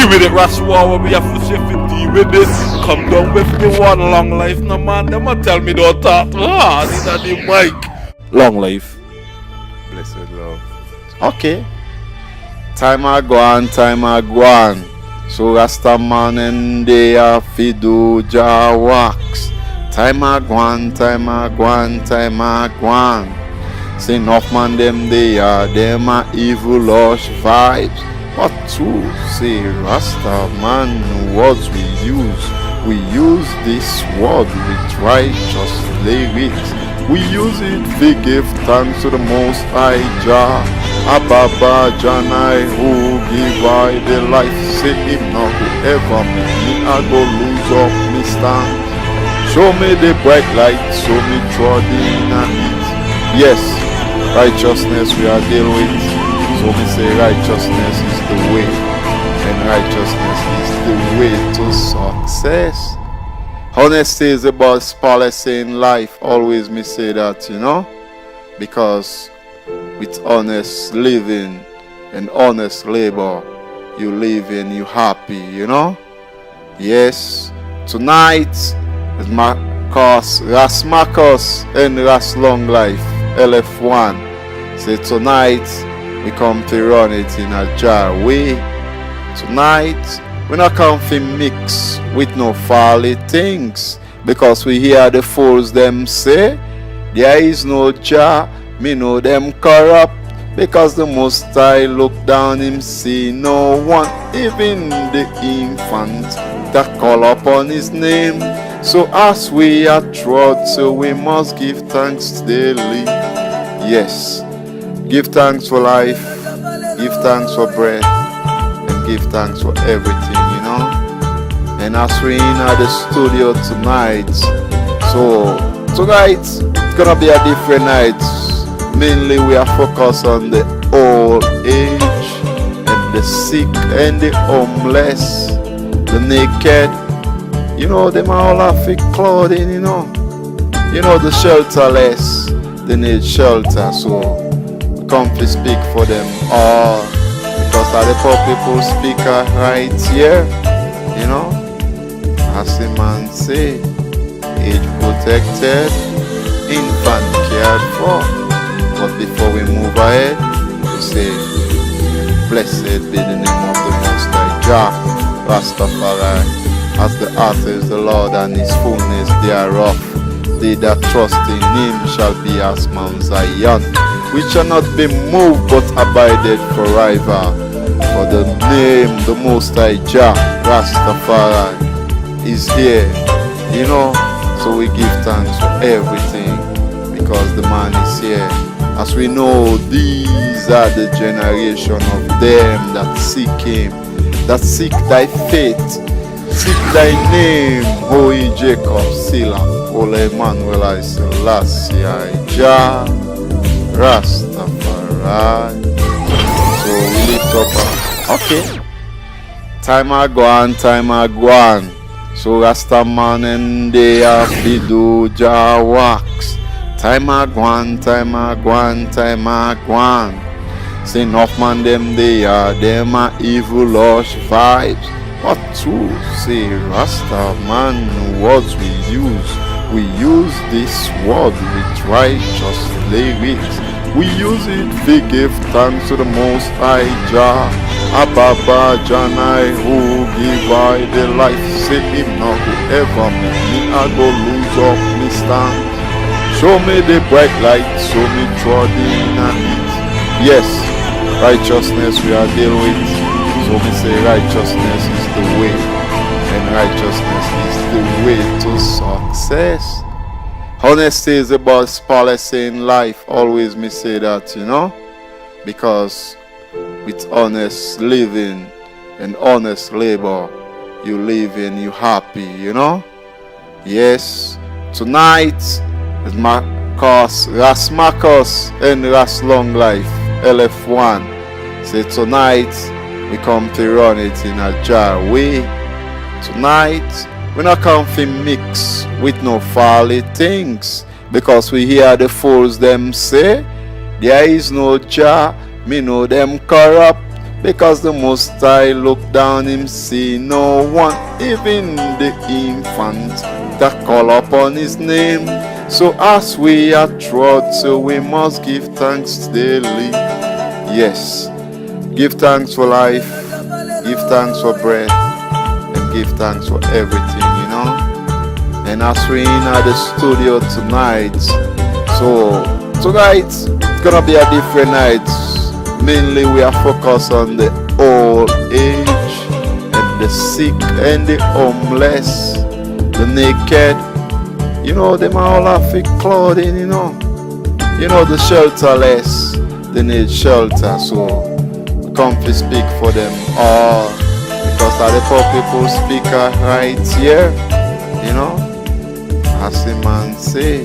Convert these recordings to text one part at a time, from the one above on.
Deal with it, Rasta, what we have to say to deal with it. Come down with me one long life, no man. Them a tell me don't talk too hard. It's a the mic. Long life. Blessed love. Okay. Time a gone, time a gone. So Rastaman and they are fidu ja wax. Time a gone, time a gone, time a gone. Say enough man them they are, them are evil lush vibes. But true, say Rastaman words we use. We use this word with righteous lyrics. We use it to give thanks to the Most High Jah. Ababa Janai who give I the life. Say him not whoever me I go lose up me stand. Show me the bright light, show me trod in and eat. Yes, righteousness we are dealing with. So me say righteousness is the way. And righteousness is the way to success. Honesty is about policy in life. Always me say that, you know. Because with honest living and honest labor, you live and you happy, you know. Yes. Tonight is Marcus, Rasmarcus and Ras Long Life, LF1. Say tonight we come to run it in a jar way. Tonight we not come to mix with no folly things, because we hear the fools them say there is no jar, me know them corrupt, because the Most High look down him see no one, even the infant that call upon his name. So as we are trod, so we must give thanks daily. Yes, give thanks for life, give thanks for breath, and give thanks for everything, you know. And as we in the studio tonight, so tonight it's gonna be a different night. Mainly we are focused on the old age and the sick and the homeless, the naked. You know, them all have fake clothing, you know. You know, the shelterless, they need shelter. So we come to speak for them all, because the poor people speaker right here, you know. As the man say, age protected, infant cared for. But before we move ahead, we say, blessed be the name of the Most High Jah, Rastafari. As the earth is the Lord and his fullness thereof. They that trust in him shall be as Mount Zion, which shall not be moved but abided forever. For the name, the Most High Jah, Rastafari, is here. You know, so we give thanks for everything, because the man is here. As we know, these are the generation of them that seek him, that seek thy faith. Seek thy name, Holy Jacob, Sila, Ole Emmanuel, I Selassie, I Jah, Rastafari. So we lift up. Okay. Time a gone, time a gone. So Rastaman and they are fidu ja wax. Time a gone, time a gone, time a gone. Say enough man them they are, them are evil lush vibes. But true, say Rastaman words we use. We use this word with righteous lyrics. We use it to give thanks to the Most High Jah. Ababa Janai who give I the life. Say him not whoever me I go lose up me stand. Show me the bright light, show me trod in and eat. Yes, righteousness we are dealing with. So we say righteousness is the way, and righteousness is the way to success. Honesty is about policy in life. Always me say that, you know. Because with honest living and honest labor, you live and you happy, you know. Yes, tonight is Marcus, Rasmarcus and Ras Long Life, LF1. Say tonight we come to run it in a jar way. Tonight we not come to mix with no folly things, because we hear the fools them say there is no jar, me know them corrupt, Because the Most High look down him, see no one, even the infant that call upon his name. So as we are trod, so we must give thanks daily. Yes, give thanks for life, give thanks for breath, and give thanks for everything, you know. And as we're in the studio tonight, so tonight it's gonna be a different night. Mainly we are focused on the old age and the sick and the homeless, the naked. You know, them all have fake clothing, you know. You know, the shelterless, they need shelter. So come to speak for them all, because the poor people speak right here, you know. As the man say,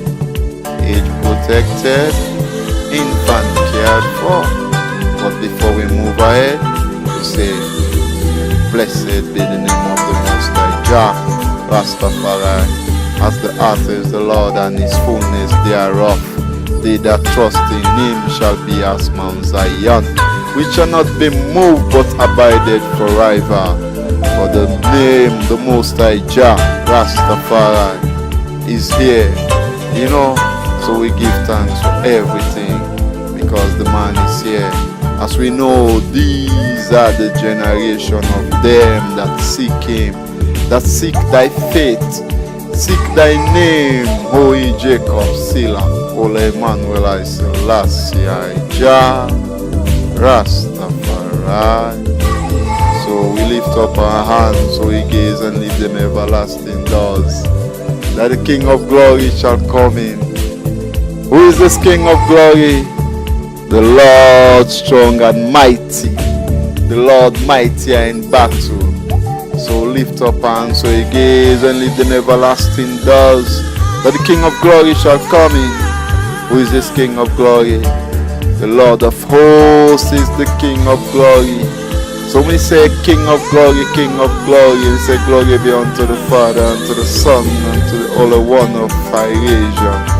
age protected, infant cared for. But before we move ahead, we say, blessed be the name of the Most High Jah, Rastafari. As the earth is the Lord and his fullness thereof, they that trust in him shall be as Mount Zion, which shall not be moved but abided forever. For the name, the Most High Jah, Rastafari, is here, you know. So we give thanks for everything, because the man is here. As we know, these are the generation of them that seek him, that seek thy faith, seek thy name, Holy Jacob, Sila, Ole Emmanuel, I Selassie, Jah, Rastafari. So we lift up our hands, so we gaze and leave them everlasting doors, that the King of glory shall come in. Who is this King of glory? The Lord strong and mighty, the Lord mightier in battle. So lift up hands, so he gaze and leave them everlasting doors, that the King of glory shall come in. Who is this King of glory? The Lord of hosts is the King of glory. So when we say King of glory, we say glory be unto the Father, unto the Son, unto the Holy One of Asia.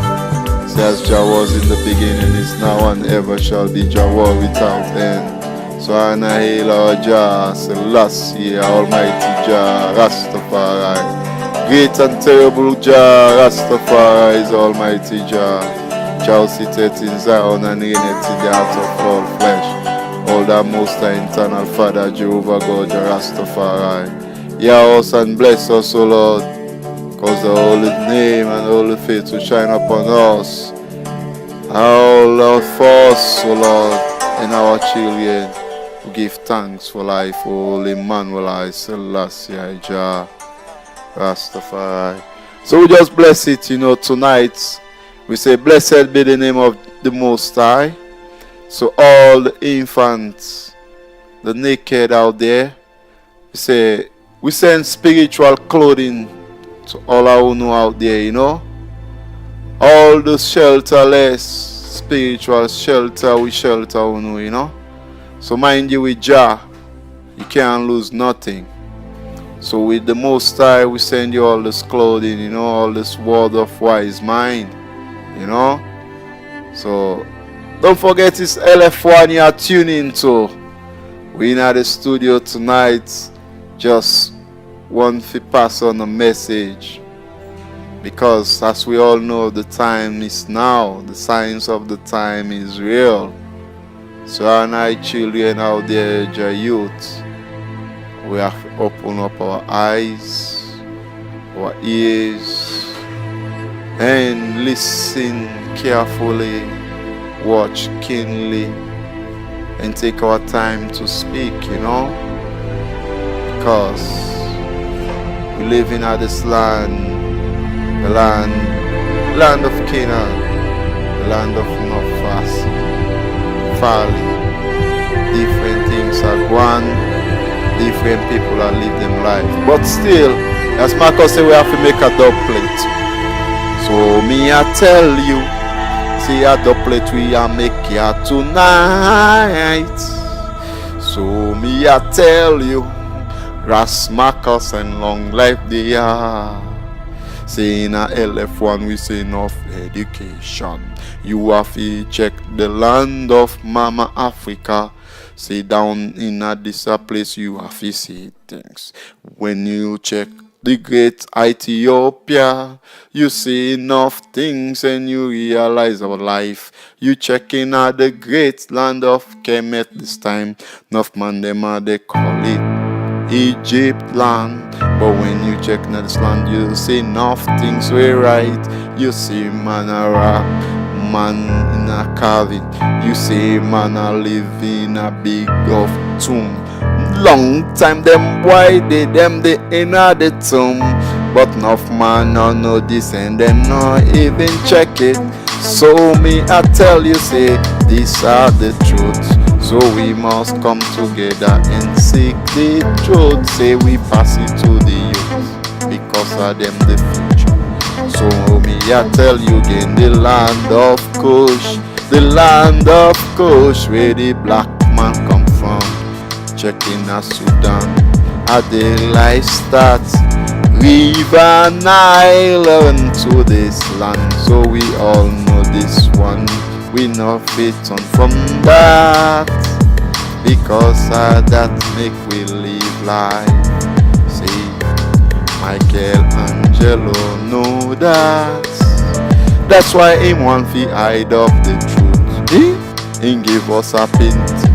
As Jah was in the beginning, is now and ever shall be, Jah without end. So I hail our Jah, Selassie, Almighty Jah, Rastafari. Great and terrible Jah, Rastafari is Almighty Jah. Jah sitteth in Zion and reigneth in the heart of all flesh. All that Most High eternal Father, Jehovah God, Jah Rastafari. Hear us and bless us, O Lord, because the holy name and the holy faith will shine upon us, all of us, O Lord, and our children. We give thanks for life, O Holy Emmanuel, I Selassie, Jah, Rastafari. So we just bless it, you know, tonight. We say, blessed be the name of the Most High. So all the infants, the naked out there, we say, we send spiritual clothing to all our who out there, you know. All the shelterless, spiritual shelter, we shelter who know, you know. So mind you, with Jah, you can't lose nothing. So with the Most High, we send you all this clothing, you know, all this word of wise mind, you know. So don't forget it's LF1 you are tuning to. We're in the studio tonight. Just want to pass on a message, because as we all know, the time is now. The signs of the time is real. So our children out there, your youth, we have to open up our eyes, our ears, and listen carefully, watch keenly, and take our time to speak, you know, because we live in this land, the land of Canaan, the land of North Valley. Different things are going, different people are living them life. But still, as Marcus said, we have to make a DUBPLATE. So me I tell you, see a DUBPLATE we are make here tonight. So me I tell you, Ras Marcus and long life they are. Say in a LF1 we say enough education. You have to check the land of Mama Africa. See, down in this place you have to see things. When you check the great Ethiopia, you see enough things and you realize our life. You checking out the great land of Kemet this time. Enough man them they call it Egypt land. But when you check in this land, you see enough things we right. You see man a rap, man in a carving. You see man a live in a big of tomb. Long time them boy they in the tomb. But enough man no know this and them no even check it. So me I tell you say these are the truths. So we must come together and seek the truth. Say we pass it to the youth because of them the future. So me I tell you again, the land of Kush, the land of Kush, where the black man come from. Checking a Sudan, a the life starts. River Nile to this land. So we all know this one. We know fit on from that, because of that make we live life. See, Michelangelo know that. That's why him want to hide up the truth. He give us a pint.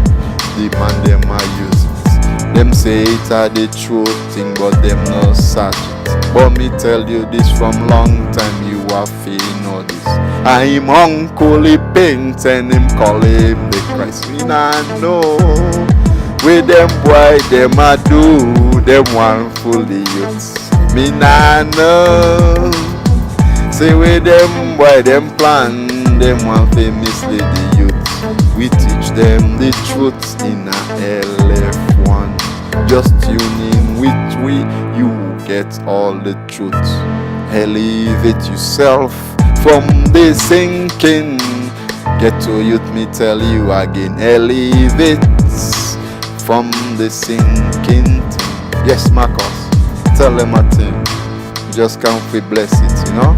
The man them a use it. Them say it's a the truth thing, but them no search it. But me tell you this from long time, you have to know this. And him uncle he paint and him call him the Christ. Me nah know with them boy them a do them one fully youths. Me nah know. Say with them boy them plan them one fi mislead the youths. We teach them the truth in a LF1. Just tune in with we, you get all the truth. Elevate yourself from the sinking. Get to youth, me tell you again. Elevate from the sinking. Yes, Marcus, tell them a thing. Just can't we bless it, you know.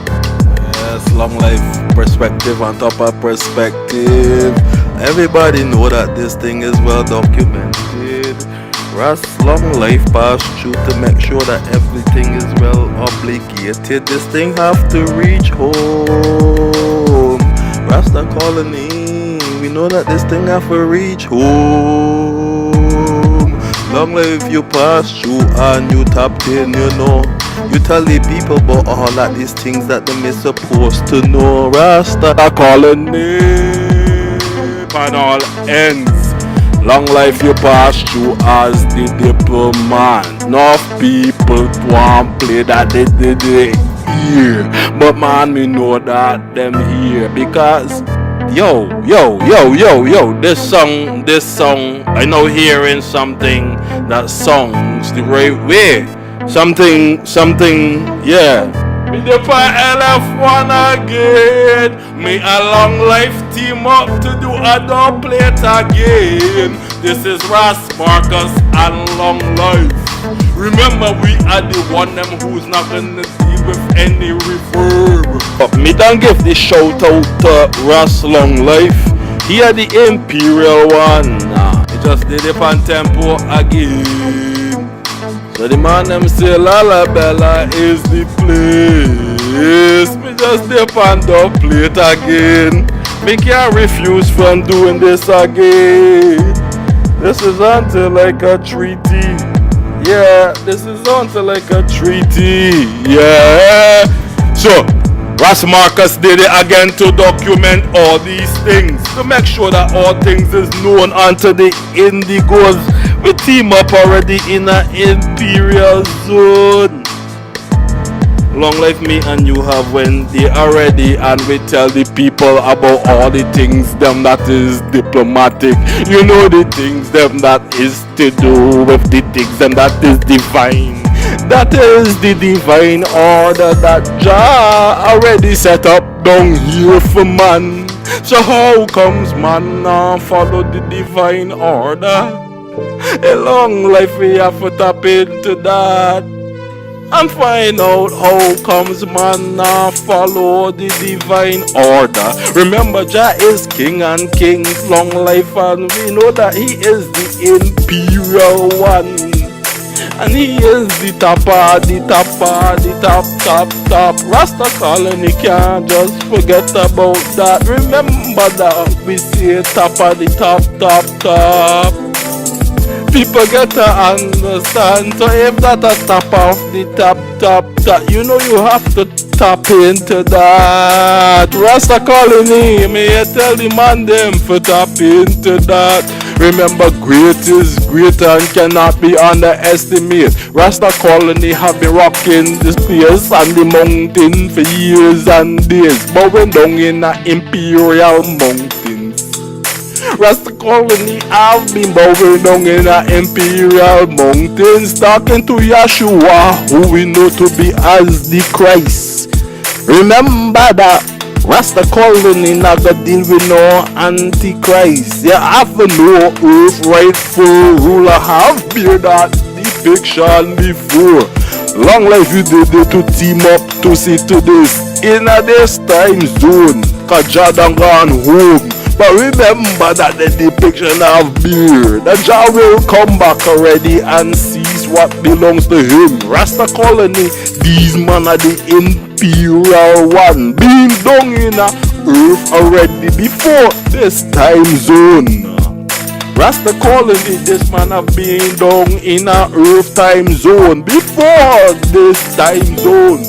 Yes, long life perspective on top of perspective. Everybody know that this thing is well documented. Rast long life pass through to make sure that everything is well obligated. This thing have to reach home. Rasta colony, we know that this thing have to reach home. Long life you pass through and you tapped in, you know. You tell the people about all of these things that them is supposed to know. Rasta colony on all ends. Long life you pass through as the diplomat. Enough people want play that they here, but man me know that them here because yo, this song, I know hearing something that songs the right way. Something, yeah. Me the LF1 again. Me a long life team up to do a DUBPLATE again. This is Rast, Marcus and long life. Remember we are the one them who's not gonna deal with any reverb. But me don't give this shout out to Rast long life. He are the imperial one. He just did it on tempo again. So the man them say Lalabella is the place. Me just dip on DUBPLATE again. Me can't refuse from doing this again. This is until like a treaty. Yeah, this is until like a treaty. Yeah. So Rast Marcus did it again to document all these things, to make sure that all things is known unto the indigos. We team up already in an imperial zone. Long life me and you have when they are ready, and we tell the people about all the things them that is diplomatic. You know the things them that is to do with the things them that is divine. That is the divine order that Jah already set up down here for man. So how comes man now follow the divine order? A long life we have to tap into that. and find out how comes man now follow the divine order. Remember, Jah is king and kings, long life, and we know that he is the imperial one. And he is the top. Rasta Colony can't just forget about that. Remember that we say top. People get to understand. So if that a top of the top, you know you have to tap into that. Rasta Colony, may I tell the man them for tap into that. Remember, great is great and cannot be underestimated. Rasta Colony have been rocking this place and the mountain for years and days, bowing down in the imperial mountains. Rasta Colony have been bowing down in the imperial mountains, talking to Yeshua, who we know to be as the Christ. Remember that Rasta Colony not gonna deal with no antichrist. You have to know earth rightful ruler have bear that depiction before. Long life you did it to team up to see to this in a this time zone, cause Jah done gone home. But remember that the depiction of beer, that Jah will come back already and seize what belongs to him. Rasta Colony, these man are the imperial one, being down in a earth already before this time zone. Rasta Colony, this man have been down in a earth time zone before this time zone.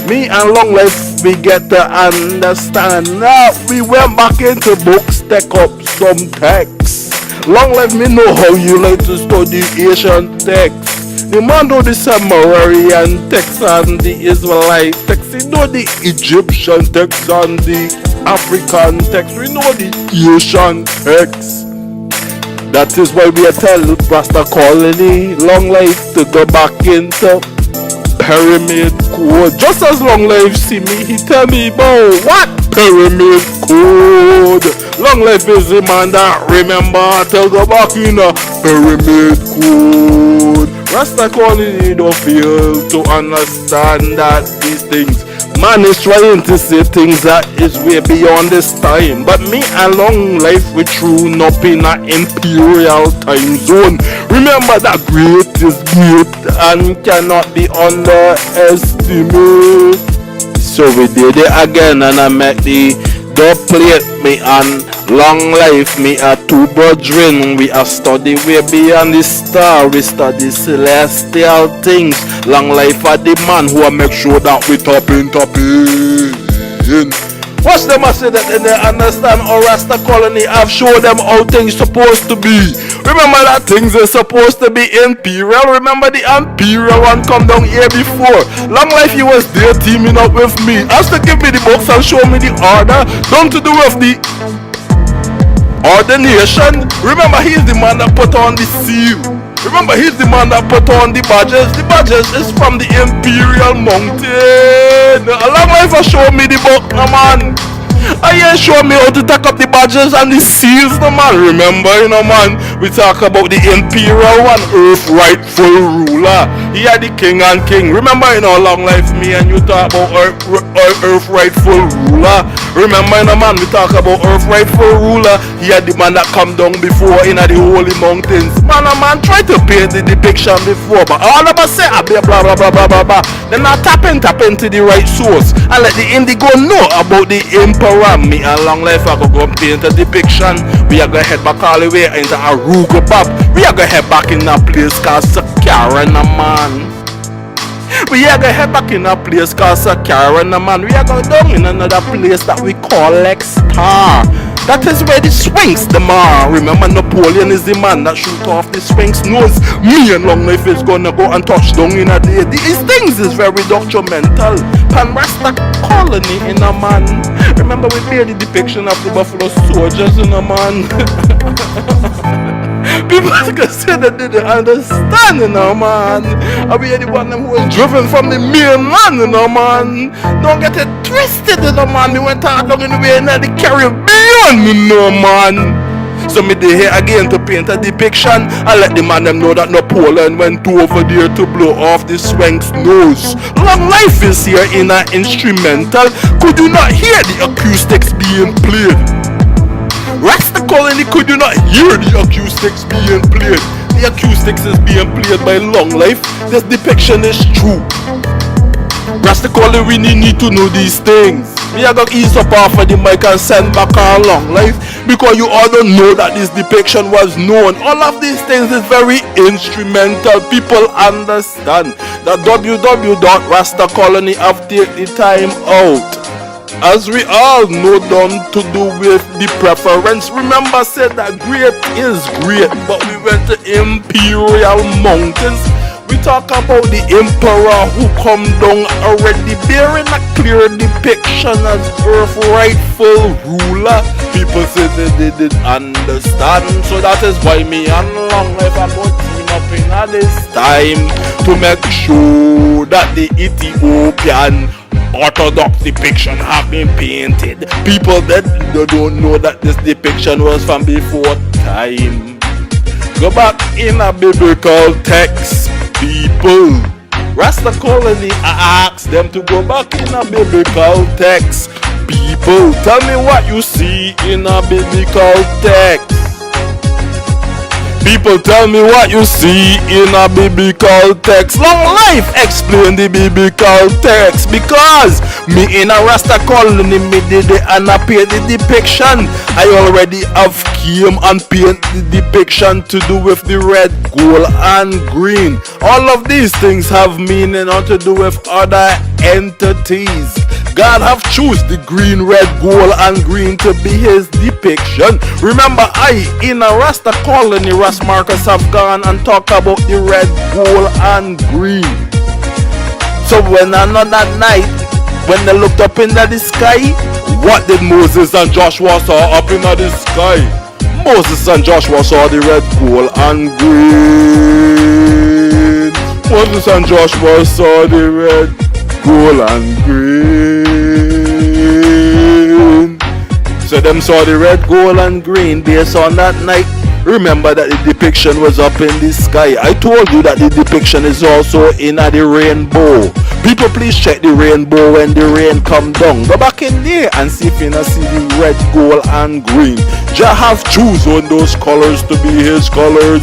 Me and Long Life, we get to understand. Now we went back into books, take up some texts. Long Life, me know how you like to study Asian texts. The man know the Samarian text and the Israelite text. He know the Egyptian text and the African text. We know the Asian text. That is why we tell Rasta Colony, Long Life, to go back into pyramid code. Just as Long Life see me, he tell me about what pyramid code. Long Life is the man that remember to go back in a pyramid code. Rasta Colony don't feel to understand that these things. Man is trying to say things that is way beyond this time. But me and Long Life, we true up in an imperial time zone. Remember that great is great and cannot be underestimated. So we did it again, and I met the DUBPLATE, me and Long Life, me a two brethren. We a study way beyond the star. We study celestial things. Long Life are the man who a make sure that we top in. Watch them a say that they understand how Rasta Colony have showed them how things supposed to be. Remember that things are supposed to be imperial. Remember the imperial one come down here before. Long Life, he was there teaming up with me. As to give me the books and show me the order. Don't to do with the ordination. Remember, he's the man that put on the seal. Remember, he's the man that put on the badges. The badges is from the imperial mountain. Long Life has shown me the book, no man. I ain't show me how to take up the badges and the seals, no man. Remember, you know, man, we talk about the imperial one, earth rightful ruler. He had the king and king. Remember, you know, Long Life, me and you talk about earth rightful ruler. Remember, you know, man, we talk about earth rightful ruler. He had the man that come down before in the holy mountains. Man, a man try to paint the depiction before, but all of us say, blah blah blah blah blah blah. Then I tap into the right source and let the indigo know about the emperor. Me and Long Life are going to go and paint a depiction. We are going to head back all the way into Aruga Bob. We are going to head back in a place called Sakarana, man. We are going to head back in a place called Sakarana, man. We are going down in another place that we call Star. That is where the Sphinx, the man. Remember, Napoleon is the man that shoot off the Sphinx nose. Me and Long Life is gonna go and touch down in a day. These things is very documental. Pan Rasta Colony in a man. Remember, we made the depiction of the Buffalo Soldiers in a man. People consider they didn't understand, you know, man. I be the one who was driven from the mainland, you know, man. Don't get it twisted, you know, man. We went out down in the way in the Caribbean, you know, man. So me dey here again to paint a depiction. I let the man them know that Napoleon went over there to blow off the Swank's nose. Long Life is here in an instrumental. Could you not hear the acoustics being played? Rasta Colony, could you not hear the acoustics being played? The acoustics is being played by Long Life. This depiction is true. Rasta Colony, we need to know these things. Me I got ease up off of the mic and send back on Long Life, because you all don't know that this depiction was known. All of these things is very instrumental. People understand that www.rastacolony have taken the time out. As we all know, done to do with the preference. Remember, said that great is great, but we went to Imperial Mountains. We talk about the emperor who come down already bearing a clear depiction as Earth rightful ruler. People say that they didn't understand, so that is why me and Long Life are going to team up in at this time to make sure that the Ethiopian Orthodox depiction have been painted. People that don't know that this depiction was from before time. Go back in a biblical text, people. Rasta Colony, I ask them to go back in a biblical text. People, tell me what you see in a biblical text. People, tell me what you see in a biblical text. Long Life explain the biblical text, because me in a Rasta Colony, me did it and I paid the depiction. I already have came and paint the depiction to do with the red, gold and green. All of these things have meaning or to do with other entities. God have choose the green, red, gold and green to be his depiction. Remember, I in a Rasta Colony, Ras Marcus have gone and talked about the red, gold and green. So when another night, when they looked up into the sky, what did Moses and Joshua saw up into the sky? Moses and Joshua saw the red, gold and green. Moses and Joshua saw the red, gold and green. So them saw the red, gold and green based on that night. Remember that the depiction was up in the sky. I told you that the depiction is also in the rainbow. People, please check the rainbow when the rain come down. Go back in there and see if you not see the red, gold and green. Jah have choose on those colors to be his colors.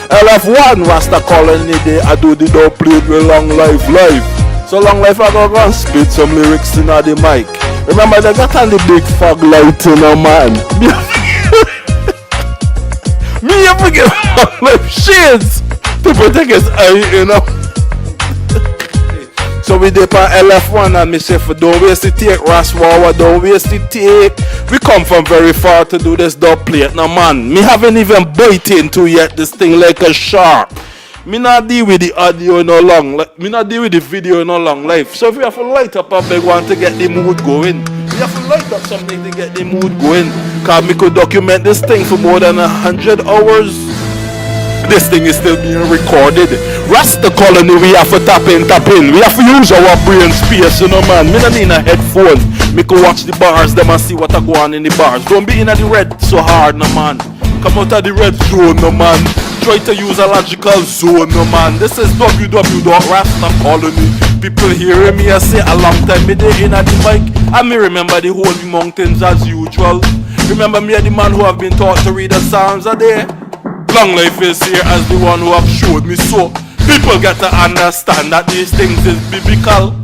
LF1 Rasta Colony, they I do the DUBPLATE with Long Life live. So Long Life I go and spit some lyrics in the mic. Remember they got on the big fog light in a man. Me ever get Long Life shades to protect his eye, you know. So we dip on LF1 and me say for don't waste the take, Raswawa, don't waste the take. We come from very far to do this DUBPLATE. Now man, me haven't even bite into yet this thing like a shark. Me not deal with the audio no long, me not deal with the video no Long Life. So if we have to light up a big one to get the mood going, we have to light up something to get the mood going. Cause me could document this thing for more than 100 hours. This thing is still being recorded. Rasta Colony, we have to tap in. We have to use our brain space, you know man. Me not need a headphone. Me could watch the bars, them and see what are going on in the bars. Don't be in the red so hard, no man. Come out of the red zone, no man. Try to use a logical zone, no man. This is www.rastacolony. People hearing me I say a long time me dey in the mic. And me remember the holy mountains as usual. Remember me the man who have been taught to read the Psalms a day. Long Life is here as the one who have showed me so. People get to understand that these things is biblical.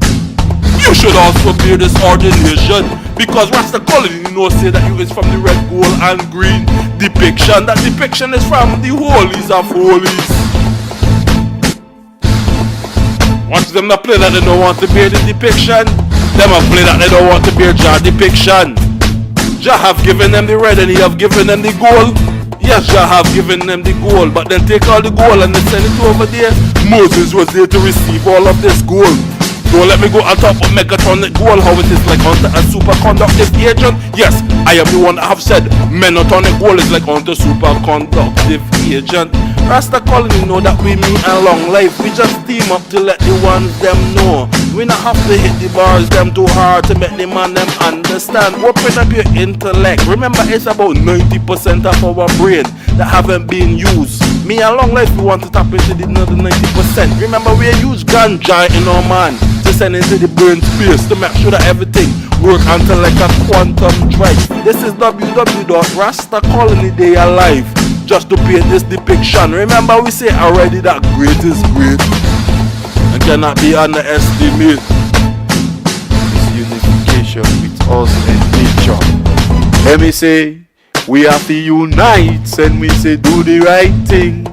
You should also bear this ordination, because Rasta Colony say that you is from the red, gold and green depiction. That depiction is from the holies of holies. Once them not play that they don't want to bear the depiction, them a play that they don't want to bear Jah depiction. Jah have given them the red and he have given them the gold. Yes, Jah have given them the gold, but then take all the gold and then send it over there. Moses was there to receive all of this gold. Don't let me go on top of megatronic gold, how it is like on a superconductive agent. Yes, I am the one that have said menotonic gold is like on the superconductive agent. Rasta Colony know that we mean a Long Life. We just team up to let the ones them know We not have to hit the bars them too hard to make the man them understand. Open up your intellect. Remember, it's about 90% of our brain that haven't been used. Me and Long Life, we want to tap into the another 90%. Remember, we use ganja in our man to send into the brain space to make sure that everything work until like a quantum drive. This is www.Rasta They Alive. Just to paint this depiction. Remember, we say already that great is great and cannot be underestimated. This unification with us and nature. Let me say, we have to unite and we say do the right thing.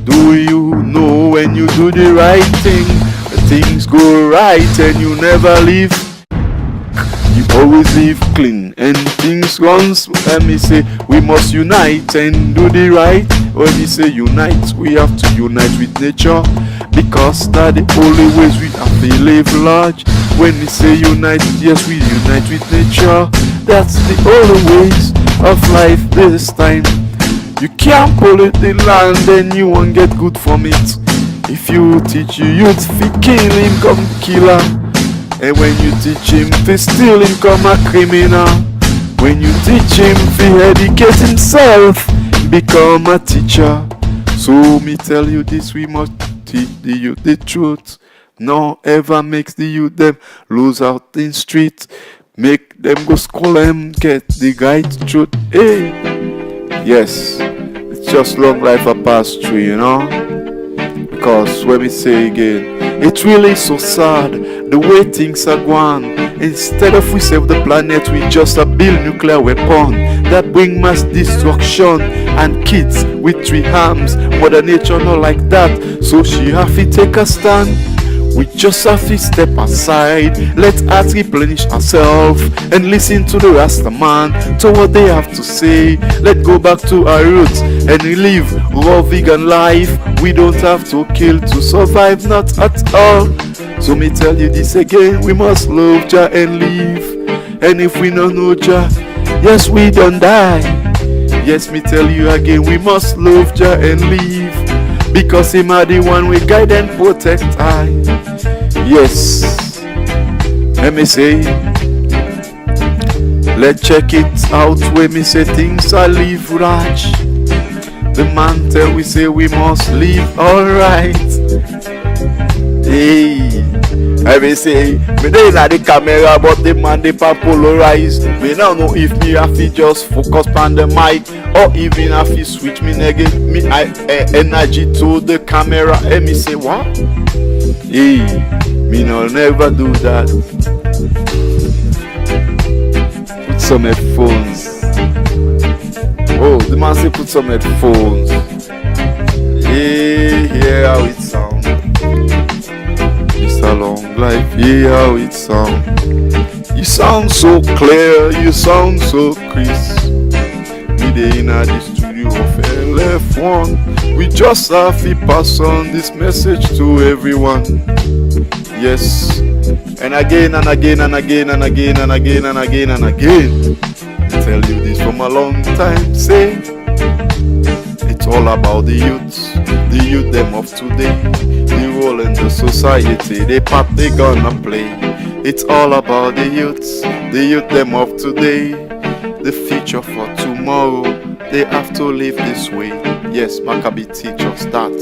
Do you know when you do the right thing, things go right and you never leave? You always live clean and things runs. Let me say we must unite and do the right. When we say unite, we have to unite with nature, because that's the only ways we have to live large. When we say unite, yes, we unite with nature. That's the only ways of life this time. You can't pollute the land and you won't get good from it. If you teach your youth fi kill him come killer, and when you teach him fi steal him come a criminal. When you teach him fi educate himself, become a teacher. So me tell you this, we must teach the youth the truth. No ever makes the youth them lose out in street. Make them go school and get the right truth. Hey, yes, it's just long life a pass through, you know. Because when we say again, it's really so sad the way things are going. Instead of we save the planet, we just build nuclear weapon that bring mass destruction and kids with 3 arms. Mother Nature not like that, so she have to take a stand. We just have to step aside, let us replenish ourselves and listen to the Rastaman, to what they have to say. Let's go back to our roots and live raw vegan life. We don't have to kill to survive, not at all. So me tell you this again, we must love Jah and live. And if we don't know Jah, yes, we don't die. Yes, me tell you again, we must love Jah and live, because him are the one we guide and protect I. Yes, let me say, let's check it out when me say things I live right. The man tell we say we must live alright. Hey, I may say, me dey in the camera, but the man dey polarize. Me now know if me have to just focus on the mic, or even have to switch me negative me energy to the camera. And me say what? Hey, me no never do that. Put some headphones. Oh, the man say put some headphones. Hey, hear how it sound. It's a long life, hear how it sound. You sound so clear, you sound so crisp. Me dey in the studio of LF1. We just have to pass on this message to everyone. Yes, and again and again and again and again and again and again and again. I tell you this from a long time. Say, it's all about the youth them of today, the role in the society, the part they gonna play. It's all about the youth them of today, the future for tomorrow. They have to live this way. Yes, Maccabee teach us that.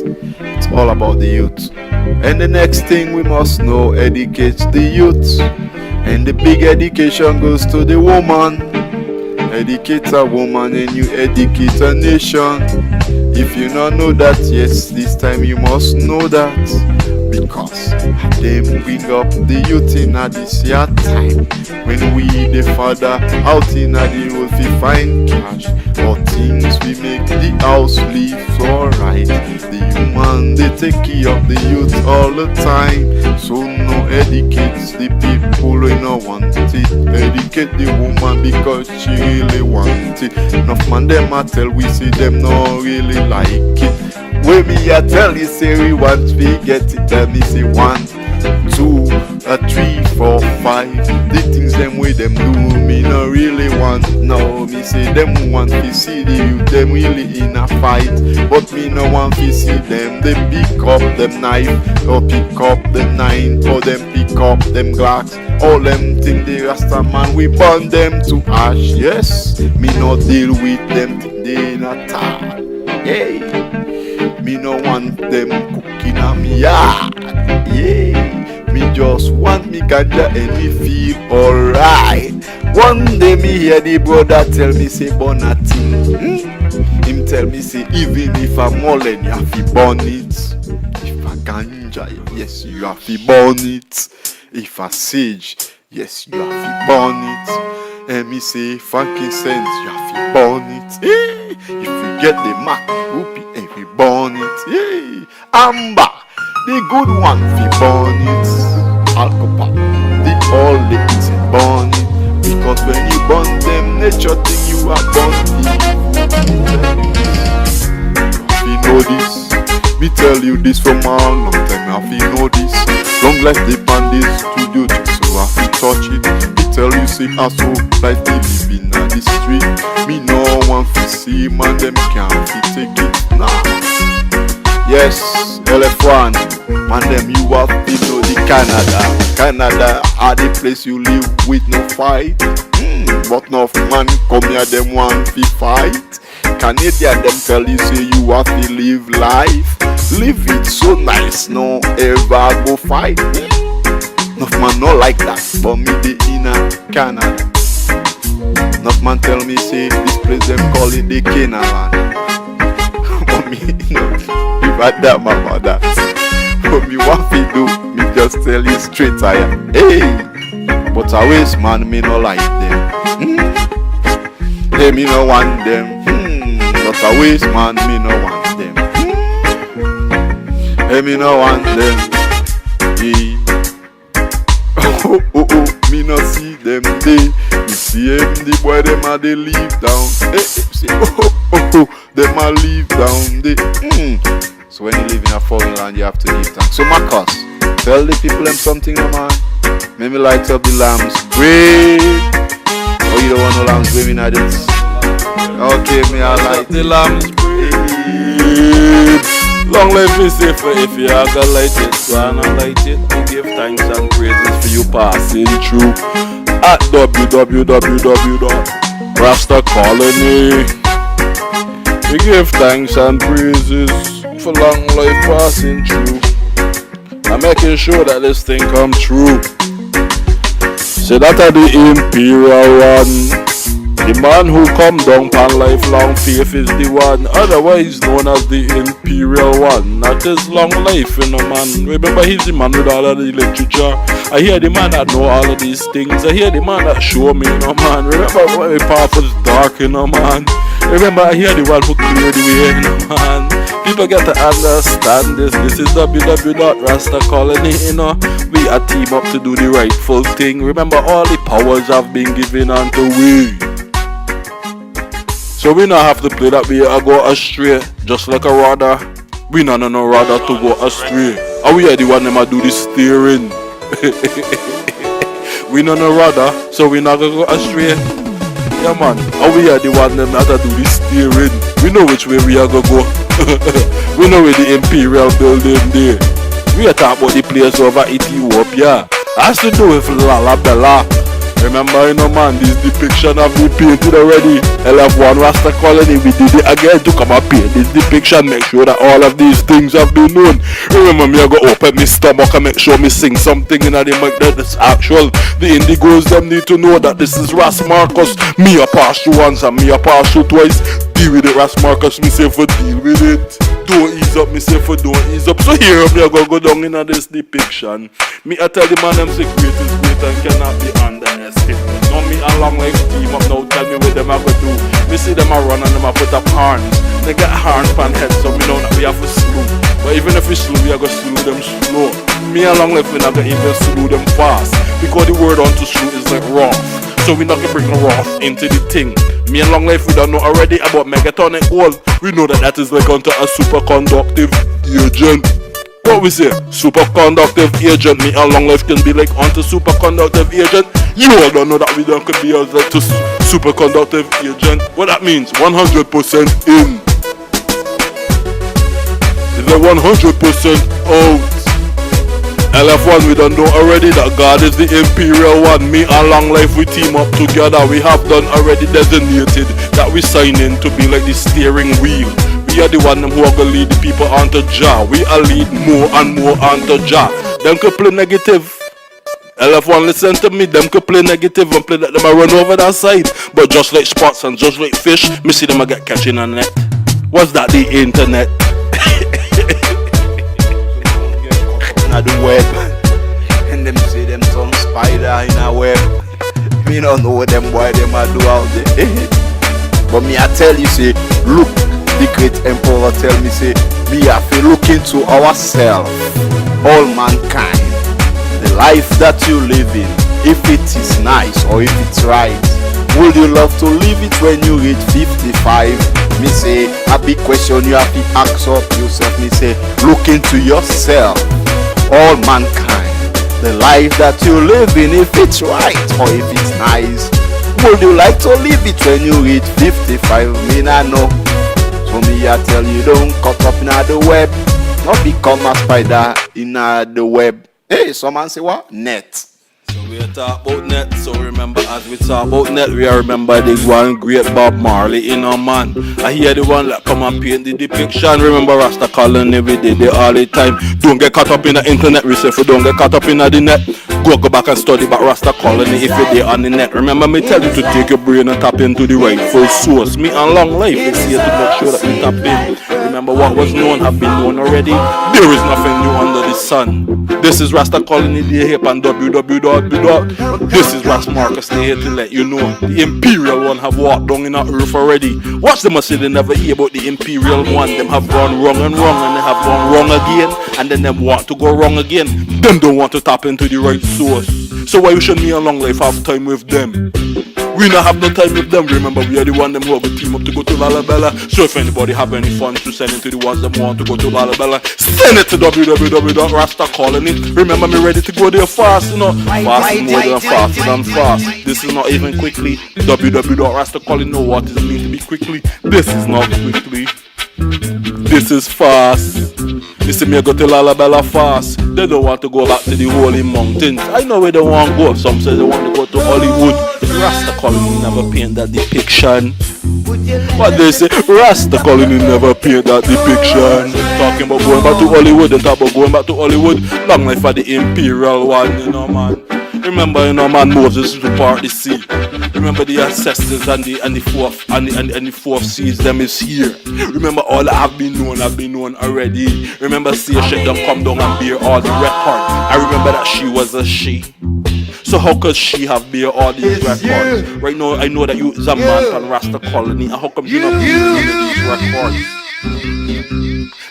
It's all about the youth. And the next thing we must know, educate the youth. And the big education goes to the woman. Educate a woman and you educate a nation. If you don't know that, yes, this time you must know that. Because them bring up the youth in this year time. When we the father out in the road we find cash, or things we make the house live so right. The human they take care of the youth all the time. So no educate the people who don't want it. Educate the woman because she really want it. Enough man them a tell we see them not really like it. When me a tell you say we want we get it, tell me say 1, 2, a 3, 4, 5. The things them way them do, me no really want. No, me say them want to see the youth, them really in a fight. But me no want to see them. They pick up them knife, or pick up them 9, or them pick up them glass. All them thing the Rastaman, we burn them to ash. Yes, me no deal with them thing they in a tar. Hey, me no want them cooking on me yard. Yeah, me just want me ganja and me feel alright. One day me hear the brother tell me say burn a thing. Him tell me say even if I'm mullen you have to burn it. If I ganja, yes you have to burn it. If I sage, yes you have to burn it. And me say frankincense, you have to burn it. Hey, if you get the mac rupee, if you burn it. Hey, amber, the good one, fi burn it. Alcohol, the all liquids, burn it. Because when you burn them, nature thing you are burn it. You know this. Me tell you this from a long time. I feel know this. Long life the bandit studio, so I feel touch it. Tell you say I so like me living on the street. Me no one fi see man them can't fi take it now. Yes, Lf1, man them you have to know the Canada. Canada are the place you live with no fight. But no man come here them want fi fight. Canadian them tell you say you have to live life. Live it so nice, no ever go fight. Enough man not like that, but me the inner Canada. Enough man tell me say this place them call it the Canaan. But me no, if I that my mother. But me what we do, me just tell you straight I am. Hey, but always man me no like them. Hey me no want them. But always man me no want them. Hey me no want them. Yeah. Oh, me no see them day. Me see them, the boy them a they leave down. Say them a leave down day. So when you live in a foreign land, you have to leave town. So Marcus, tell the people them something, no man. Maybe light up the lamps, brave. Oh, you don't want no lamps, brave in this. Okay, me I light the lamps, brave. Long life is safe if you are gonna light it, so I not light it. We give thanks and praises for you passing through at www.Rasta.Colony. We give thanks and praises for long life passing through. I'm making sure that this thing come true. So that are the Imperial One. The man who come down pan lifelong faith is the one, otherwise known as the Imperial One. That is long life, you know, man. Remember, he's the man with all of the literature. I hear the man that know all of these things. I hear the man that show me, you know, man. Remember when my path was dark, you know, man. Remember, I hear the one who cleared the way, you know, man. People get to understand this. This is www.Rasta.Colony, you know. We are team up to do the rightful thing. Remember, all the powers have been given unto we. So we not have to play that we go astray, just like a rudder. We not know rudder to go astray. And we are the one them a do the steering. We not know rudder, so we not gonna go astray. Yeah man, and we are the one them that a do the steering. We know which way we are gonna go. We know where the Imperial building there. We are talking about the place over Ethiopia. Has to do with Lalabella. Remember, you know, man, this depiction have been painted already. Lf1 Rasta.Colony, we did it again to come up paint this depiction. Make sure that all of these things have been known. Remember, me I go open my stomach and make sure me sing something in the mic that is actual. The indigos them need to know that this is Ras Marcus. Me a pass through once and me a pass through twice. Deal with it, Ras Marcus. Me say for deal with it. Don't ease up, me say for don't ease up. So here me I go down in this depiction. Me I tell the man them say great is great and cannot be underestimated. Now me a long life team up now, tell me what them a go do. Me see them a run and them a put up horns. They get horns pan head, so me know that we have to slow. But even if we slow, we are going to slow them slow. Me a long life we not going to even slow them fast. Because the word on to slow is like rough. So we not going to bring rough into the thing. Me and long life we don't know already about megaton and gold. We know that that is like onto a superconductive agent. What we say? Superconductive agent. Me and long life can be like onto superconductive agent. You all don't know that we don't could be as like to superconductive agent. What that means? 100% in. Is it 100% out? LF1, we don't know already that God is the imperial one. Me and long life we team up together. We have done already designated that we sign in to be like the steering wheel. We are the one who are gonna lead the people onto Jah. We are lead more and more onto Jah. Them could play negative. LF1, listen to me. Them could play negative and play that them a run over that side. But just like spots and just like fish, me see them a get catching on net. What's that? The internet. The web, and them say them some spider in a web. Me don't know what them boy them a do out there. But me I tell you, say, look, the great emperor tell me, say, we have to look into ourselves, all mankind, the life that you live in, if it is nice or if it's right. Would you love to live it when you reach 55? Me say, a big question you have to ask up yourself. Me say, look into yourself, all mankind, the life that you live in, if it's right or if it's nice. Would you like to live it when you reach 55? Me nah know. So me I tell you, don't cut up in the web, not become a spider in the web. Hey, someone say what? Net. So we are talk about net. So remember, as we talk about net, we are remember the one great Bob Marley in our man. I hear the one that come and paint the depiction. Remember Rasta Colony, we did it all the time. Don't get caught up in the internet research. Don't get caught up in the net. Go back and study about Rasta Colony if you're there on the net. Remember me tell you to take your brain and tap into the rightful source. Me and long life is here to make sure that we tap in. Remember what was known have been known already. There is nothing new under the sun. This is Rasta Colony, they here on www. This is Ras Marcus, they here to let you know the imperial one have walked down in our earth already. Watch them say they never hear about the imperial one. Them have gone wrong and wrong, and they have gone wrong again, and then them want to go wrong again. Them don't want to tap into the right source. So why should me and long life have time with them? We not have no time with them. Remember, we are the one them who have a team up to go to Lalabella. So if anybody have any funds to send it to the ones that want to go to Lalabella, send it to www.rastacolony. Remember, me ready to go there fast, you know. Fast more than faster than fast. This is not even quickly. www.rastacolony know what it means to be quickly. This is not quickly. This is fast. You see me go to Lalabella fast. They don't want to go back to the holy mountains. I know where they want to go. Some say they want to go to Hollywood. Rasta Colony never paint that depiction. What they say, Rasta Colony never paint that depiction. Talking about going back to Hollywood. They talk about going back to Hollywood. Long life for the imperial one, you know, man. Remember, you know, man, Moses to part the sea. Remember the ancestors and the fourth seas, them is here. Remember all that have been known already. Remember Sasha don't come down and bear all the record. I remember that she was a she. So how could she have bear all these records? Right now I know that you is a man from Rasta Colony, and how come you not bear these records?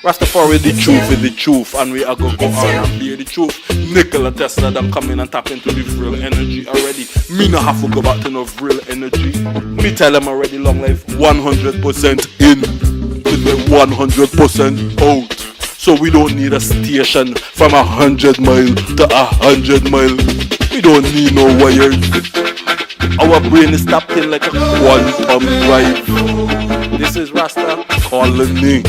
Rastafari, the truth is the truth, and we are going to go on and bear the truth. Nikola Tesla them come in and tap into the real energy already. Me not have to go back to no real energy. Me tell them already, long life 100% in with the 100% out. So we don't need a station from 100 mile to 100 mile. We don't need no wires. Our brain is tapped in like a quantum drive. This is Rasta Colony.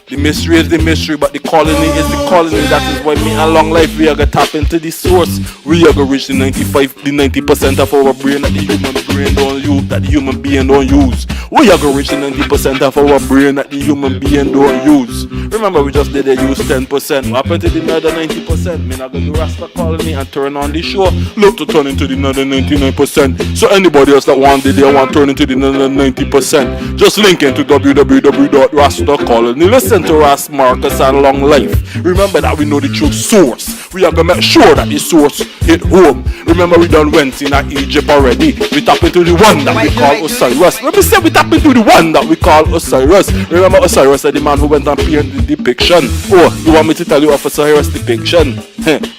The mystery is the mystery, but the colony is the colony. That is why me and long life we are gonna tap into the source. We are gonna reach the 90% of our brain that the human brain don't use, that the human being don't use. We are gonna reach the 90% of our brain that the human being don't use. Remember, we just did a use 10%. What happened to the other 90%? Me not gonna do Rasta Colony and turn on the show. Look to turn into the other 99%. So anybody else that want it, they want to turn into the other 90%. Just link into www.rastacolony. Listen to Ras Marcus and long life. Remember that we know the true source. We are gonna make sure that the source hit home. Remember we done went in Egypt already. We tap into the one that we call Osiris. Let me say we tap into the one that we call Osiris. Remember Osiris is the man who went and painted the depiction. Oh, you want me to tell you of Osiris depiction?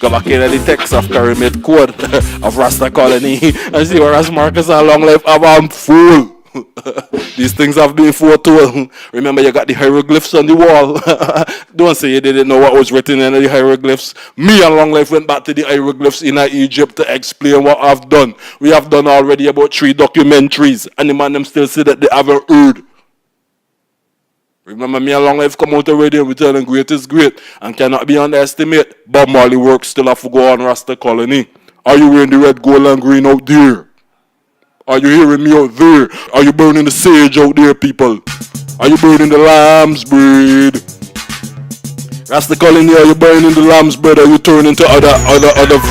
Go back in the text of Pyramid Code of Rasta Colony and see what Ras Marcus and long life have. I'm full. These things have been foretold. Remember, you got the hieroglyphs on the wall. Don't say you didn't know what was written in the hieroglyphs. Me and Long Life went back to the hieroglyphs in Egypt to explain what I've done. We have done already about 3 documentaries, and the man them still say that they haven't heard. Remember, me and Long Life come out already and we tell them great is great and cannot be underestimated. Bob Marley work still have to go on Rasta Colony. Are you wearing the red, gold, and green out there? Are you hearing me out there? Are you burning the sage out there, people? Are you burning the lamb's bread? Rasta Colony, are you burning the lamb's bread? Are you turning to other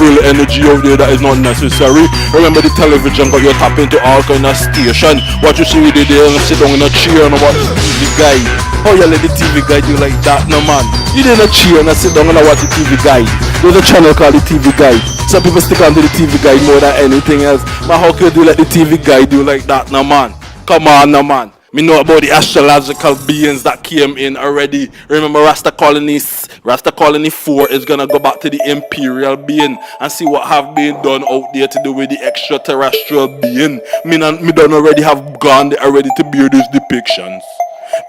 real energy out there that is not necessary? Remember the television, but you tap into all kind of station. What you see with the there and sit down in a chair and watch the TV guide. How you let the TV guide you like that, no man? You didn't cheer and sit down and watch the TV guide. There's a channel called the TV guide. Some people stick onto the TV guide more than anything else. But how could you let the TV guide you like that, no man? Come on, no man. Me know about the astrological beings that came in already. Remember Rasta Colonies, Rasta Colony 4 is gonna go back to the imperial being and see what have been done out there to do with the extraterrestrial being. Me done already have gone there already to bear these depictions.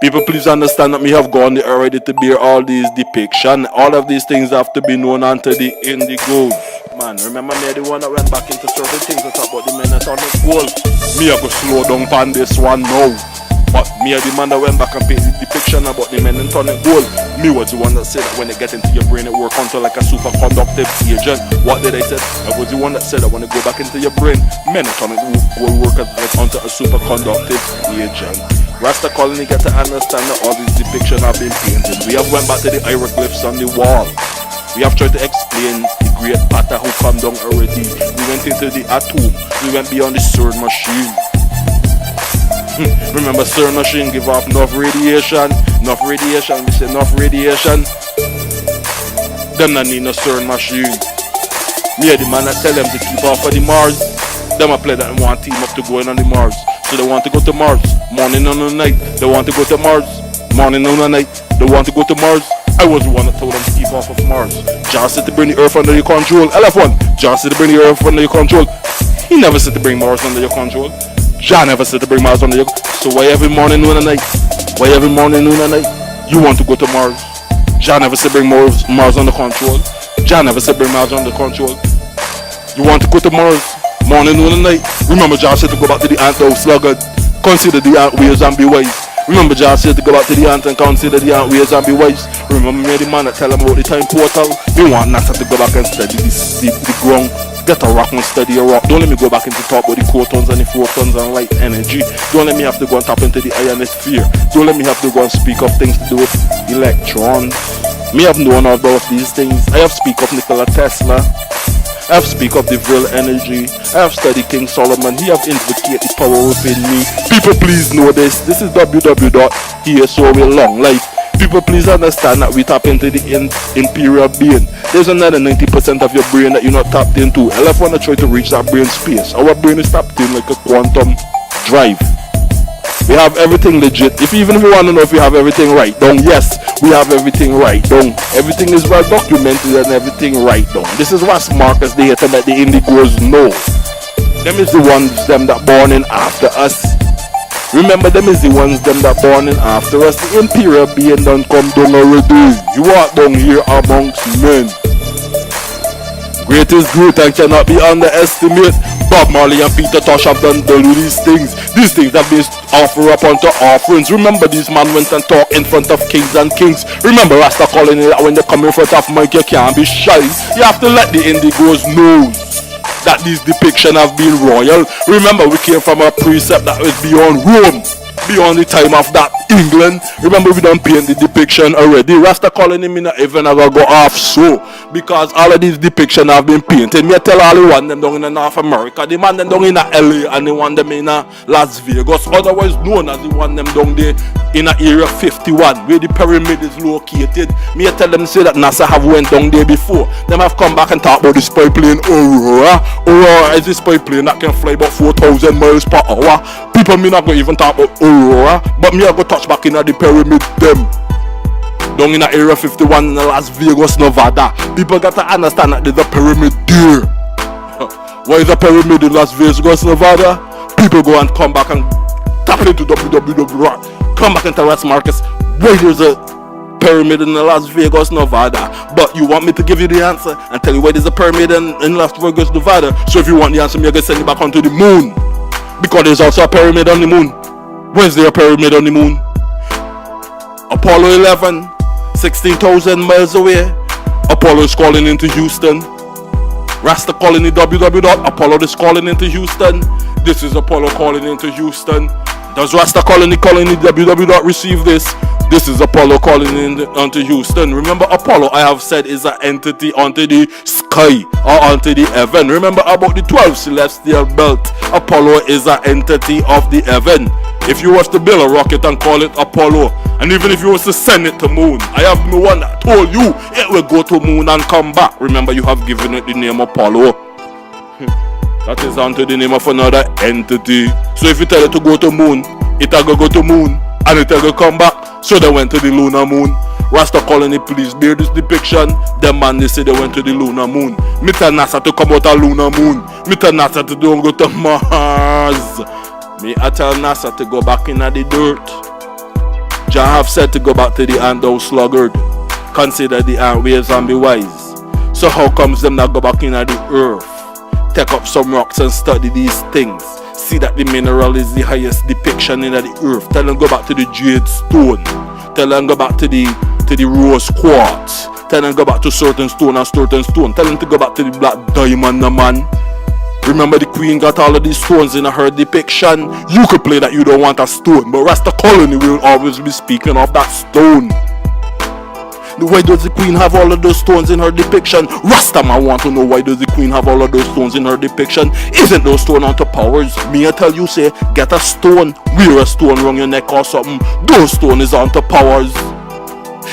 People, please understand that me have gone there already to bear all these depictions. All of these things have to be known unto the indigo. Man, remember me the one that went back into certain things to talk about the men that on the goal. Me I go slow down on this one now. But me are the man that went back and painted the depiction about the men in turning gold. Me was the one that said that when they get into your brain it work onto like a superconductive agent. What did I say? I was the one that said that when they go back into your brain, men are turning gold work like onto a superconductive agent. Rasta Colony get to understand that all these depictions have been painted. We have went back to the hieroglyphs on the wall. We have tried to explain the great pattern who come down already. We went into the atom. We went beyond the sword machine. Remember CERN machine give off enough radiation. We say enough radiation. Them not need no CERN machine. Me are the man that tell them to keep off of the Mars. Them a play that and want team up to go in on the Mars. So they want to go to Mars. Morning and night. They want to go to Mars. Morning and night. They want to go to Mars. I was the one that told them to keep off of Mars. John said to bring the earth under your control. LF1. John said to bring the earth under your control. He never said to bring Mars under your control. John never said to bring Mars under your control. So why every morning, noon and night? Why every morning, noon and night? You want to go to Mars. John never said bring Mars under control. John never said bring Mars under control. You want to go to Mars. Morning, noon and night. Remember John said to go back to the ant house, sluggard. Consider the ant ways and be wise. Remember John said to go back to the ant and consider the ant ways and be wise. Remember me the man that tell him about the time portal. You want NASA to go back and study the ground. Get a rock and study a rock. Don't let me go back into talk about the photons and the photons and light energy. Don't let me have to go and tap into the ionosphere. Don't let me have to go and speak of things to do with electrons. Me have known about these things. I have speak of Nikola Tesla. I have speak of the real energy. I have studied King Solomon. He have invocated the power within me. People please know this. This is www.heresoulonglife. People please understand that we tap into the imperial being. There's another 90% of your brain that you're not tapped into. LF wanna try to reach that brain space. Our brain is tapped in like a quantum drive. We have everything legit. Even if you want to know if we have everything right down, yes, we have everything right down. Everything is well documented and everything right down. This is what Marcus they to let the indigos know. Them is the ones them that born in after us. Remember, them is the ones them that born in after us. The imperial being done come down already. You walk down here amongst men. Great is great and cannot be underestimated. Bob Marley and Peter Tosh have done these things. These things have been offered up unto offerings. Remember, these man went and talked in front of kings and kings. Remember, Rasta Colony, that when they come in front of Mike, you can't be shy. You have to let the indigos know that these depictions have been royal. Remember, we came from a precept that was beyond Rome, beyond the time of that England. Remember, we don't paint the depiction already. Rasta Colony me not even ever go off so, because all of these depictions have been painted. Me tell all the one them down in North America, the man them down in LA, and the one them in Las Vegas, otherwise known as the one them down there in Area 51, where the pyramid is located. Me tell them say that NASA have went down there before. Them have come back and talk about the spy plane Aurora. Aurora is the spy plane that can fly about 4,000 miles per hour. People me not go even talk about Aurora, but me I go touch back in the pyramid them. Down in Area 51 in Las Vegas, Nevada. People got to understand that there's a pyramid there. Why is a pyramid in Las Vegas, Nevada? People go and come back and Tap into www. Come back into Ras Marcus. Where there's a pyramid in Las Vegas, Nevada. But you want me to give you the answer and tell you where there's a pyramid in Las Vegas, Nevada. So if you want the answer, me, I can send you back onto the moon. Because there's also a pyramid on the moon. Where's there a pyramid on the moon? Apollo 11, 16,000 miles away. Apollo is calling into Houston. Rasta calling in www. Apollo is calling into Houston. This is Apollo calling into Houston. Does Rasta colony www. receive this? This is Apollo calling in onto Houston. Remember, Apollo, I have said, is an entity onto the sky or onto the heaven. Remember about the 12 celestial belt. Apollo is an entity of the heaven. If you was to build a rocket and call it Apollo, and even if you was to send it to moon, I have the one that told you it will go to moon and come back. Remember, you have given it the name Apollo. That is onto the name of another entity. So if you tell it to go to moon, it will go to moon and it will come back. So they went to the lunar moon. Rasta colony, please bear this depiction. Them man, they say they went to the lunar moon. Me tell NASA to come out of lunar moon. Me tell NASA to don't go to Mars. Me I tell NASA to go back in the dirt. Jah have said to go back to the ant thou sluggard. Consider the ant ways and be wise. So how comes them not go back in the earth? Take up some rocks and study these things. See that the mineral is the highest depiction in the earth. Tell them go back to the jade stone. Tell them go back to the rose quartz. Tell them go back to certain stone and certain stone. Tell them to go back to the black diamond, man. Remember the queen got all of these stones in her depiction. You could play that you don't want a stone, but Rasta colony will always be speaking of that stone. Why does the queen have all of those stones in her depiction? Rastaman want to know why does the queen have all of those stones in her depiction? Isn't those stones onto powers? Me I tell you say, get a stone, wear a stone around your neck or something. Those stones is onto powers.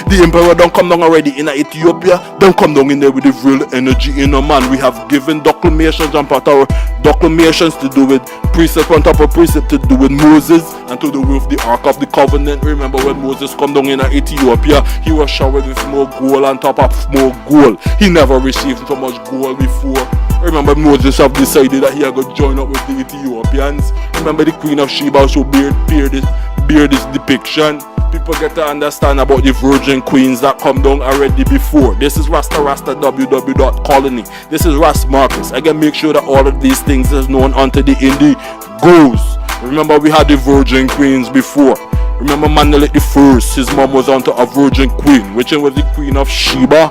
The emperor don't come down already in Ethiopia. Don't come down in there with the real energy in a man. We have given proclamations and our proclamations to do with precept on top of precept to do with Moses and to do with the Ark of the Covenant. Remember when Moses come down in Ethiopia, he was showered with more gold on top of more gold. He never received so much gold before. Remember Moses have decided that he had to join up with the Ethiopians. Remember the Queen of Sheba also bear this depiction. People get to understand about the virgin queens that come down already before. This is Rasta www.colony. This is Ras Marcus. Again, make sure that all of these things is known unto the indie goes. Remember we had the virgin queens before. Remember Menelik the first, his mom was onto a virgin queen, which was the Queen of Sheba.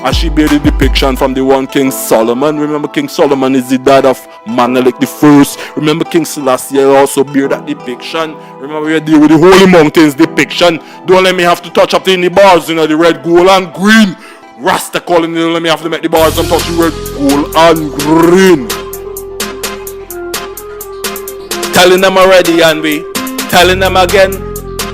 And she made the depiction from the one King Solomon. Remember King Solomon is the dad of Menelik the first. Remember King Selassie also bear that depiction. Remember we deal with the Holy Mountains depiction. Don't let me have to touch up the bars, you know, the red, gold and green. Rasta calling, don't let me have to make the bars and touch the red, gold and green. Telling them already, and we telling them again.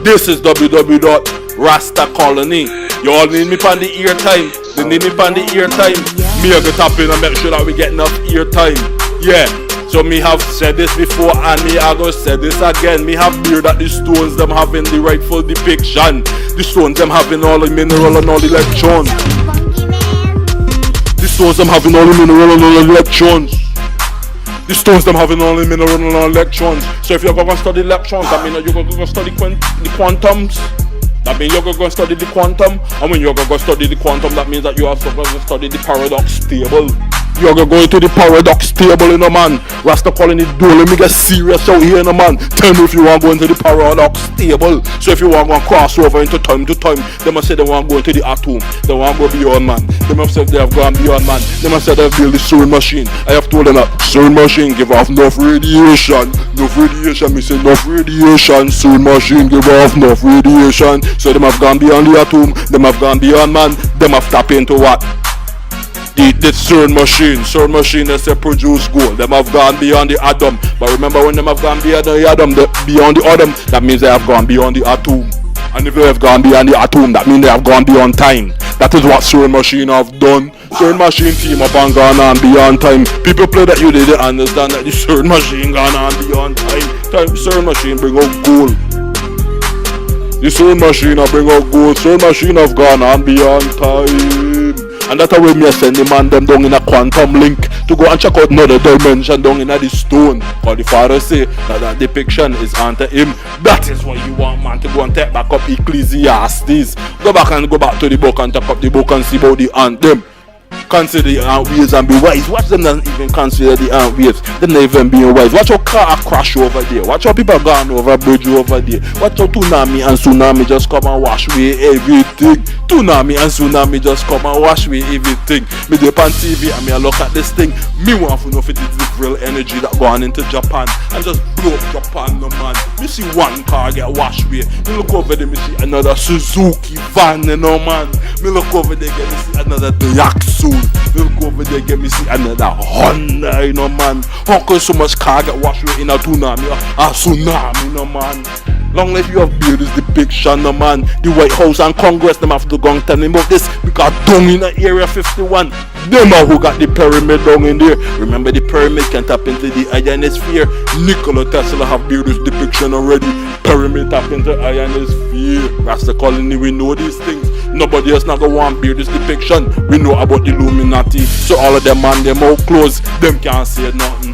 This is www.Rasta Colony. You all need me on the ear time. They need me on the ear time. Me I go tap in and make sure that we get enough ear time. Yeah. So me have said this before and me I go say this again. Me have beer that the stones them having the rightful depiction. The stones them having all the mineral and all the electrons. The stones them having all the mineral and all the electrons. The stones them having all the mineral and all the electrons. So if you're going to study electrons, that means you're going to study the quantums. That means you're going to study the quantum. And when you're going to study the quantum, that means that you also going to study the paradox table. You're going to go into the paradox table in a man. Rasta calling it, don't let me get serious out here in a man. Tell me if you want to go into the paradox table. So if you want to cross over into time to time, they must say they want to go into the atom. They want to go beyond man. They must say they have gone beyond man. They must say they've built the sewing machine. I have told them that sewing machine give off enough radiation. Enough radiation, me say enough radiation. Sewing machine give off enough radiation. So they have gone beyond the atom. They have gone beyond man. They have tapped into what? The CERN machine they say produce gold. Them have gone beyond the atom. But remember when them have gone beyond the atom, that means they have gone beyond the atom. And if they have gone beyond the atom, that means they have gone beyond time. That is what CERN machine have done. CERN machine team up and gone on beyond time. People play that you didn't understand that the CERN machine gone on beyond time. CERN machine bring out gold. The CERN machine have bring out gold. CERN machine have gone on beyond time. And that's how we may send the man them down in a quantum link to go and check out another dimension down in the stone. Cause the father say that depiction is unto him. That is what you want, man, to go and take back up Ecclesiastes. Go back to the book and take up the book and see about the anthem. Consider the ant ways and be wise. Watch them not even consider the ant ways. Them not even being wise. Watch how car crash over there. Watch how people gone over a bridge over there. Watch how tsunami just come and wash away everything. Tsunami and tsunami just come and wash away everything. Me dey on TV and me I look at this thing. Me want to know if it is the real energy that going into Japan and just blow up Japan, no man. Me see one car get washed away. Me look over there, me see another Suzuki van, you know, man. Me look over there, get me see another Daihatsu. Me look over there, get me see another Honda, you know, man. How come so much car get washed away in a tsunami? A tsunami, no man. Long life you have built this depiction, no man. The White House and Congress, them have to go and tell him about this. Because down in the Area 51, them are who got the pyramid down in there. Remember, the pyramid can tap into the ionosphere. Nikola Tesla have built this depiction already. Pyramid tap into ionosphere. Rasta Colony, we know these things. Nobody else not gonna want to build this depiction. We know about the Illuminati. So all of them man, them out close. Them can't say nothing.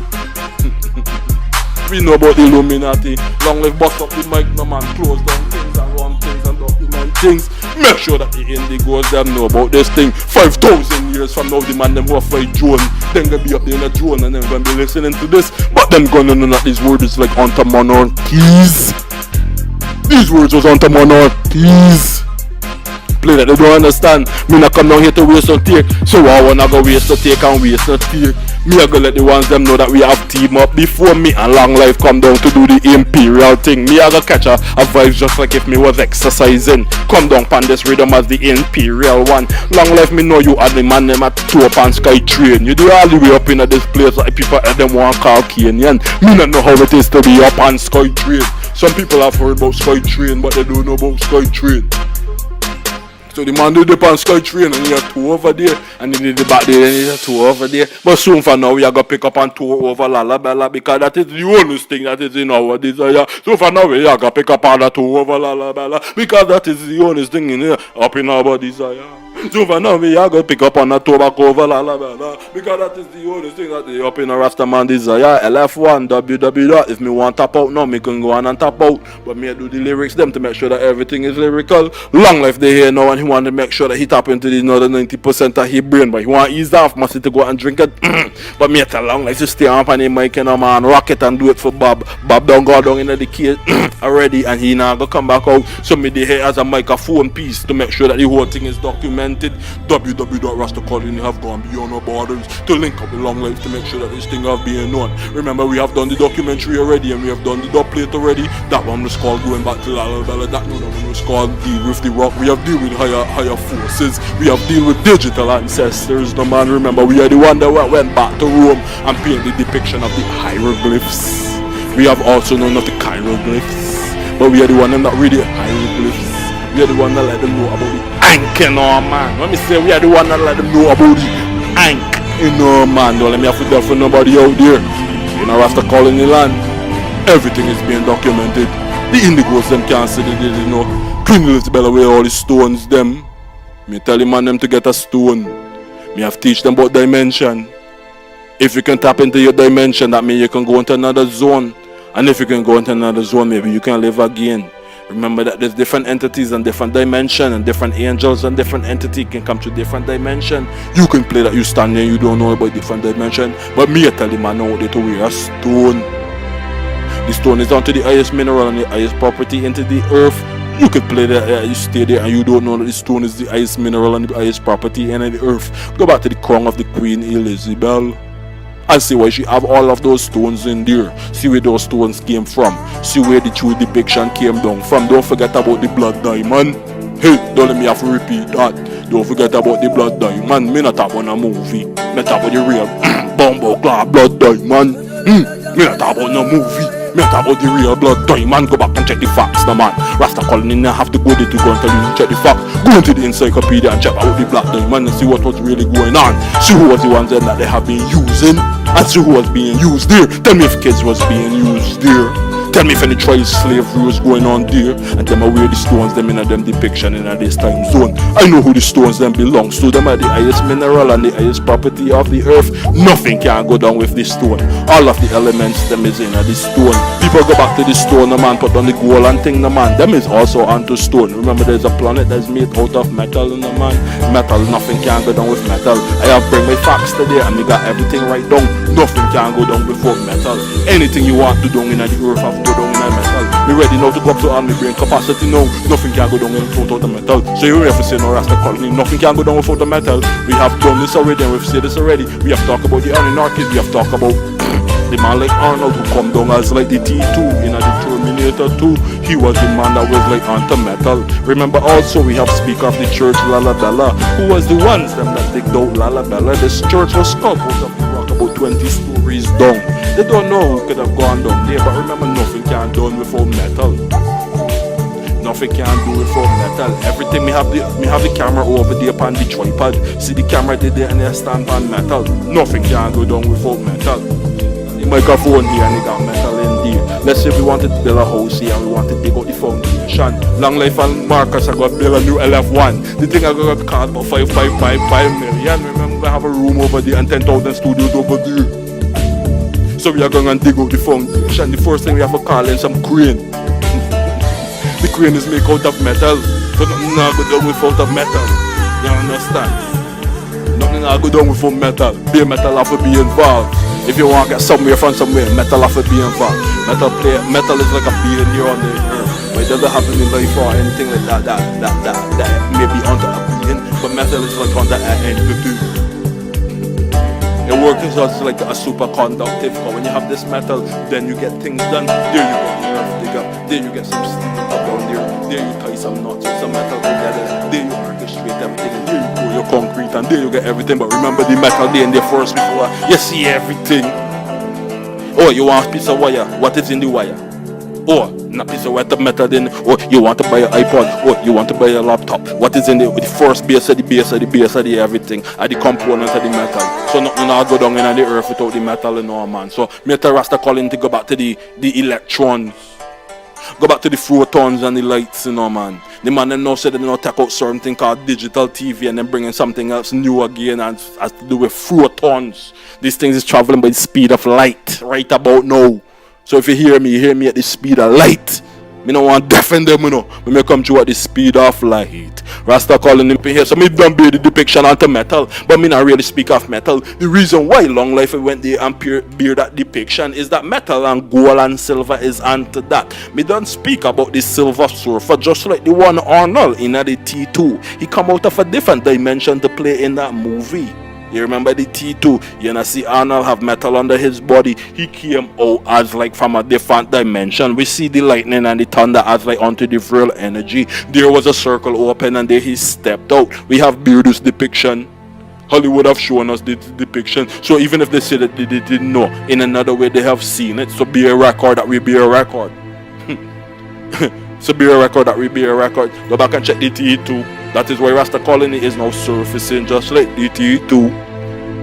We know about the Illuminati. Long live bust up the mic, no man. Close down things and run things and document things. Make sure that the Indigos them know about this thing. 5,000 years from now, the man them who fly drone, then gonna be up there in a drone and then gonna be listening to this. But them gonna know that these words is like onto monarchies. These words was onto monarchies. Play that they don't understand. Me not come down here to waste no take. So I wanna go waste no take and waste no take. Me I go let the ones them know that we have team up before me and Long Life come down to do the imperial thing. Me I go catch a vibe just like if me was exercising. Come down pan this rhythm as the imperial one. Long Life, me know you are the man them at two up on Sky Train. You do all the way up in this place like people at them want call Kenyan. Me not know how it is to be up on Sky Train. Some people have heard about Sky Train but they don't know about Sky Train. So the man did the pan Sky Train and he had two over there and he did the back there and he had two over there. But soon for now we are going to pick up and two over Lalabella because that is the only thing that is in our desire. So for now we are going to pick up and two over Lalabella because that is the only thing in here up in our desire. So for now we are going to pick up on a tobacco over Lalabella because that is the only thing that is up in a Rastaman desire. LF1 www. If me want tap out now, me can go on and tap out. But me do the lyrics them to make sure that everything is lyrical. Long life they here now and he want to make sure that he tap into the another 90% of his brain. But he want to ease off, must to go and drink it. But me tell Long life to stay up on the mic and man rock it and do it for Bob. Bob don't go down in the case already and he now go come back out. So me they here as a microphone piece to make sure that the whole thing is documented. www.rastacolony have gone beyond our borders to link up with Long Life to make sure that this thing have been known. Remember we have done the documentary already and we have done the DUBPLATE already. That one was called Going Back to Lalabella. That one was called Deal with the Rock. We have deal with higher forces. We have deal with digital ancestors. No man, remember we are the one that went back to Rome and painted the depiction of the hieroglyphs. We have also known of the hieroglyphs, but we are the one that not really hieroglyphs. We are the one that let them know about the Ankh in our man. Let me say we are the one that let them know about the Ankh in our man. Don't let me have to tell for nobody out there. In our Rasta Colony land, everything is being documented. The Indigos them can't say they did, you know. Queen Elizabeth away all the stones them. Me tell the man them to get a stone. Me have teach them about dimension. If you can tap into your dimension, that means you can go into another zone. And if you can go into another zone, maybe you can live again. Remember that there's different entities and different dimension and different angels and different entity can come to different dimension. You can play that you stand there, you don't know about different dimension. But me I tell the man out there to wear a stone. The stone is onto the highest mineral and the highest property into the earth. You can play that you stay there and you don't know that the stone is the highest mineral and the highest property in the earth. Go back to the crown of the Queen Elizabeth and see why she have all of those stones in there. See where those stones came from. See where the true depiction came down from. Don't forget about the blood diamond. Hey, don't let me have to repeat that. Don't forget about the blood diamond. Me not talk about a movie. Me talk about the real bumbo claw blood diamond. Me not talk about no movie. Me talk about the real blood diamond. Go back and check the facts, no man. Rasta Colony now have to go there to go and tell you check the facts. Go into the encyclopedia and check out the black diamond and see what was really going on. See who was the ones that they have been using and see who was being used there. Tell me if kids was being used there. Tell me if any trial slavery was going on there, and them aware the stones them in a them depiction in a this time zone. I know who the stones them belongs to. Them are the highest mineral and the highest property of the earth. Nothing can go down with this stone. All of the elements them is in a this stone. People go back to the stone, the man put on the gold and thing, the man. Them is also onto stone. Remember there's a planet that's made out of metal in the man. Metal, nothing can go down with metal. I have bring my facts today and we got everything right down. Nothing can go down before metal. Anything you want to do in the earth have to go down in the metal. We ready now to go up to all my brain capacity now. Nothing can go down without the metal. So you have to say no Rasta colony. Nothing can go down without the metal. We have done this already and we've said this already. We have talked about the anarchists. We have talked about the man like Arnold who come down as like the T2 in the Terminator 2. He was the man that was like anti-metal. Remember also we have speaker of the church Lalabella, who was the ones them that digged out Lalabella. This church was sculpted out of the rock about 20 stories down. They don't know who could have gone down there, but remember nothing can be done without metal. Nothing can do without metal. Everything we have the camera over there upon the tripod. See the camera there and they stand on metal. Nothing can go down without metal. The microphone here and they got metal in there. Let's say we wanted to build a house here and we wanted to dig out the foundation. Long Life and Marcus are going to build a new LF1. The thing are going to cost about 5 million. Remember we have a room over there and 10,000 studios over there. So we are going to dig out the foundation. The first thing we have to call in some crane. The crane is made out of metal. So nothing not go down without the metal. You understand? Nothing not go down without metal. Bare metal have to be involved. If you want to get somewhere from somewhere, metal have to be involved. Metal is like a being here on the earth. But it doesn't have any life or anything like that may be under a being. But metal is like under an entity. It works just like a superconductive. But when you have this metal, then you get things done. There you get the earth dig up. There you get some steel up down there. There you tie some knots with some metal together. There you orchestrate everything. And there you pour your concrete. And there you get everything. But remember the metal there in there first before you see everything. Oh, you want a piece of wire? What is in the wire? Oh, not piece of wire metal then. Oh, you want to buy an iPod? Oh, you want to buy a laptop? What is in the first base of the everything? Are the components of the metal? So nothing will go down in the earth without the metal and all, man. So me tell Rasta calling to go back to the electrons. Go back to the photons and the lights, you know, man. The man then now said they now take out certain thing called digital TV and then bringing something else new again and has to do with photons. These things is traveling by the speed of light right about now. So if you hear me at the speed of light. Me don't want to defend them, you know. When me come through at the speed of light. Rasta calling him here. So me don't bear the depiction onto metal. But me not really speak of metal. The reason why Long Life went there and bear that depiction is that metal and gold and silver is onto that. Me don't speak about the Silver Surfer just like the one Arnold in the T2. He come out of a different dimension to play in that movie. You remember the T2, you know, see Arnold have metal under his body. He came out as like from a different dimension. We see the lightning and the thunder as like onto the real energy. There was a circle open and there he stepped out. We have Beardus depiction. Hollywood have shown us the depiction. So even if they say that they didn't know, in another way they have seen it. So be a record that we be a record. So be a record that we be a record. Go back and check the T2. That is why Rasta Colony is now surfacing just like the T2.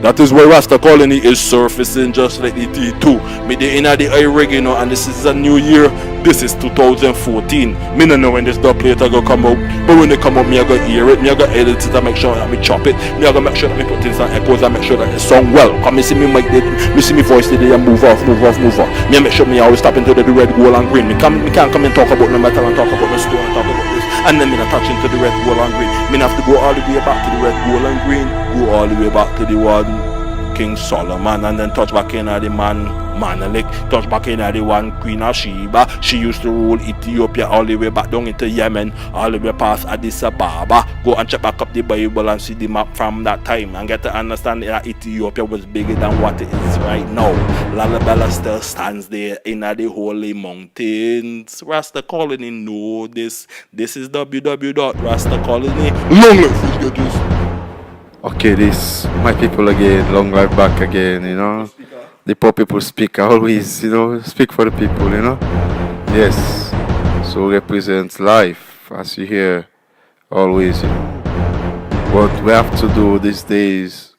That is why Rasta Colony is surfacing just like the T2. Me the inner the reggae, you know, and this is a new year. This is 2014. Me no know when this DUBPLATE go come out. But when they come out, me I go hear it. Me I go edit it and make sure that me chop it. Me I go make sure that me put in some echoes and make sure that it sound well. Come me see me mic it, me see me voice today and move off. Me I make sure me always tap into the red, gold and green. Me can't come and talk about no metal and talk about no stone and talk about this. And then me not touch into the red, gold and green. Me have to go all the way back to the red, gold and green. Go all the way back to the one King Solomon and then touch back in at the man Manelik, touch back in at the one Queen of Sheba. She used to rule Ethiopia all the way back down into Yemen, all the way past Addis Ababa. Go and check back up the Bible and see the map from that time and get to understand that Ethiopia was bigger than what it is right now. Lalabella still stands there in the holy mountains. Rasta Colony know this. This is www.rastacolony. Long life, get this. Okay, this my people again, long life back again, you know. The poor people speak always, you know, speak for the people, you know. Yes, so represents life, as you hear, always, you know. What we have to do these days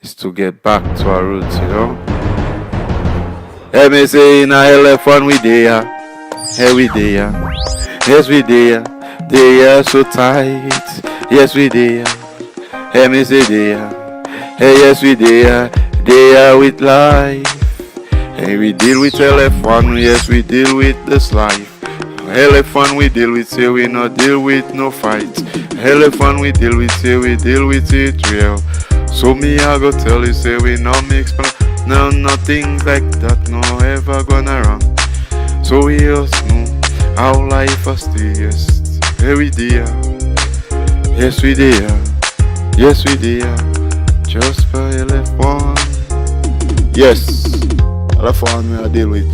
is to get back to our roots, you know. Let me say in a elephant we there. Hey we there. Yes we there. They are so tight. Yes we there. Let me say there. Hey yes we there. They are with life. Hey we deal with elephant. Yes we deal with this life. Elephant we deal with, say we not deal with no fight. Elephant we deal with, say we deal with it real. So me I go tell you, say we not mix, no nothing like that, no ever gonna run. So we just know how life is yes. Hey we there, yes we there, yes we there. Just for elephant, yes, elephant we I deal with.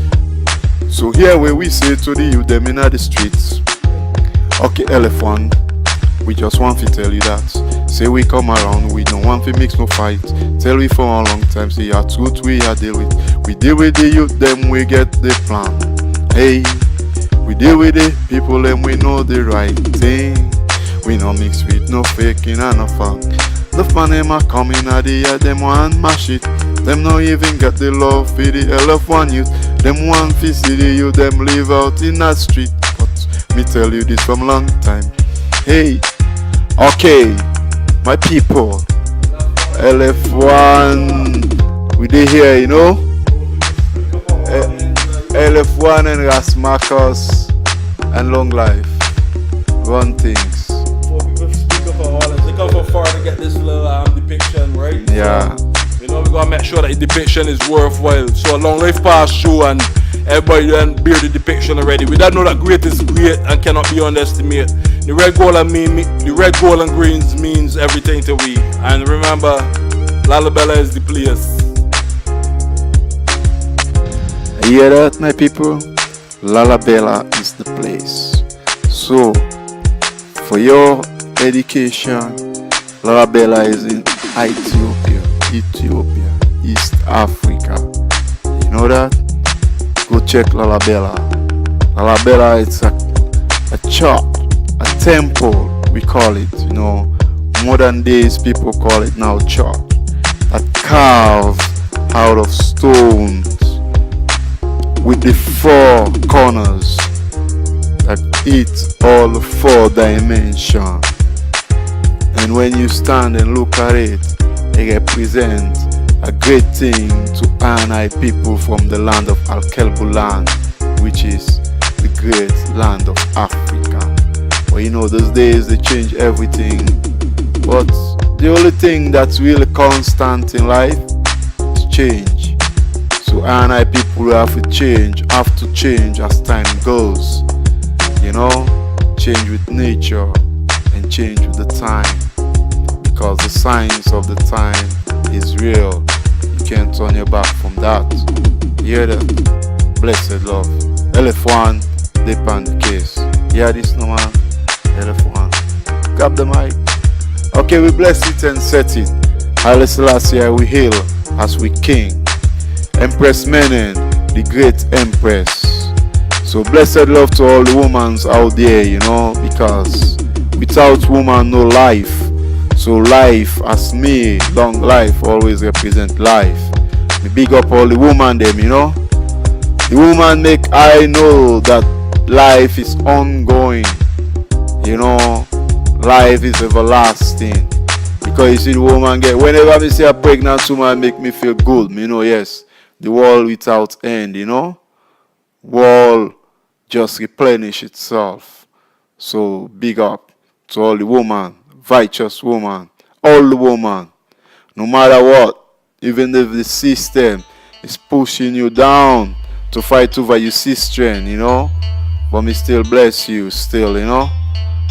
So here where we say to the youth them in the streets, okay elephant, we just want to tell you that. Say we come around, we don't want to mix no fight. Tell we for a long time, say your truth we are deal with. We deal with the youth them, we get the plan. Hey, we deal with the people them, we know the right thing. We no mix with no faking and no funk. The fan them are coming at the year, them want mash it. Them no even get the love for the elephant youth. Them want to see the youth, them live out in that street. But me tell you this from long time. Hey, okay, my people, LF1, we dey here, you know. LF1 and Rasmarcus and Long Life, run things. Before people speak of all, they come from far to get this little depiction, right? Yeah. So, you know, we gotta make sure that the depiction is worthwhile. So a Long Life pass through and everybody done bear the depiction already. We don't know that great is great and cannot be underestimated. The red, gold and greens means everything to we. And remember, Lalabella is the place. You hear that, my people? Lalabella is the place. So, for your education, Lalabella is in Ethiopia, East Africa. You know that? Go check Lalabella. Lalabella is a church, a temple, we call it. You know, modern days people call it now church. That carved out of stones with the four corners that eat all the four dimensions. And when you stand and look at it, it represents a great thing to Anai people from the land of Al-Kelbulan, which is the great land of Africa. Well, you know, those days they change everything, but the only thing that's really constant in life is change. So Anai people have to change as time goes. You know, change with nature and change with the time, because the signs of the time is real. You can't turn your back from that. You hear that? Blessed love. LF1, dip on the case. Hear this no man? LF1. Grab the mic. Okay, we bless it and set it. Haile Selassie, we hail as we king. Empress Menen, the great empress. So blessed love to all the women out there, you know, because without woman no life. So life, as me, long life always represent life. We big up all the woman them, you know. The woman make I know that life is ongoing. You know, life is everlasting. Because you see the woman get, whenever I see a pregnant woman make me feel good, you know, yes. The world without end, you know. World just replenish itself. So big up to all the woman. Righteous woman, all the woman, no matter what, even if the system is pushing you down to fight over your sister, you know, but me still bless you still, you know,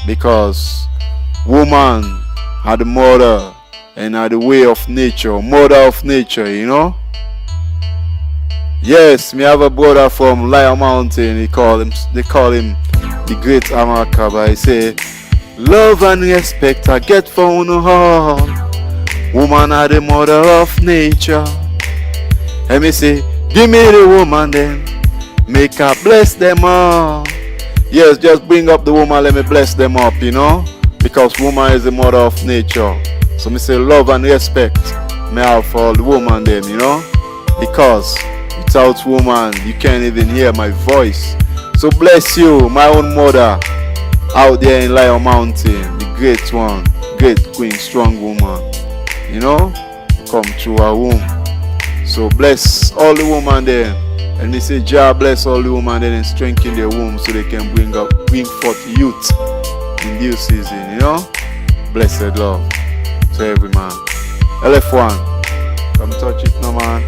because woman are the mother and are the way of nature, mother of nature, you know. Yes, me have a brother from Lion Mountain, they call him the great Amakaba. He say, love and respect I get from all. Woman are the mother of nature. Let me say, give me the woman then, make her bless them all. Yes, just bring up the woman, let me bless them up, you know, because woman is the mother of nature. So me say love and respect me have for all the woman them, you know, because without woman, you can't even hear my voice. So bless you, my own mother, out there in Lion Mountain, the great one, great queen, strong woman. You know, come through her womb. So bless all the women there. And they say, Jah bless all the women there and strengthen their womb so they can bring forth youth in due season, you know. Blessed love to every man. LF1, come touch it no man.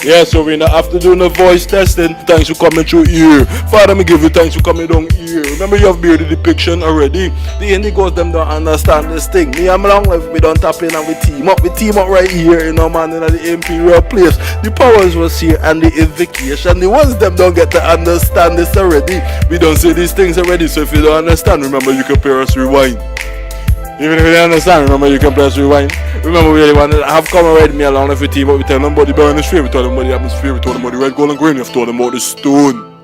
Yeah, so we not have to do no voice testing. Thanks for coming through here. Father, me give you thanks for coming down here. Remember you have bearded depiction already. The Indigos them don't understand this thing. Me and Long Life, we don't tap in and we team up. We team up right here, you know man, in the imperial place. The powers was here and the invocation. The ones them don't get to understand this already. We don't say these things already, so if you don't understand, remember you can press rewind. Even if you don't understand, remember you can press rewind. Remember we really want to have come already me along with the team, but we tell them about the burning sphere, we tell them about the atmosphere, we tell them about the red, gold and green, we have told them about the stone.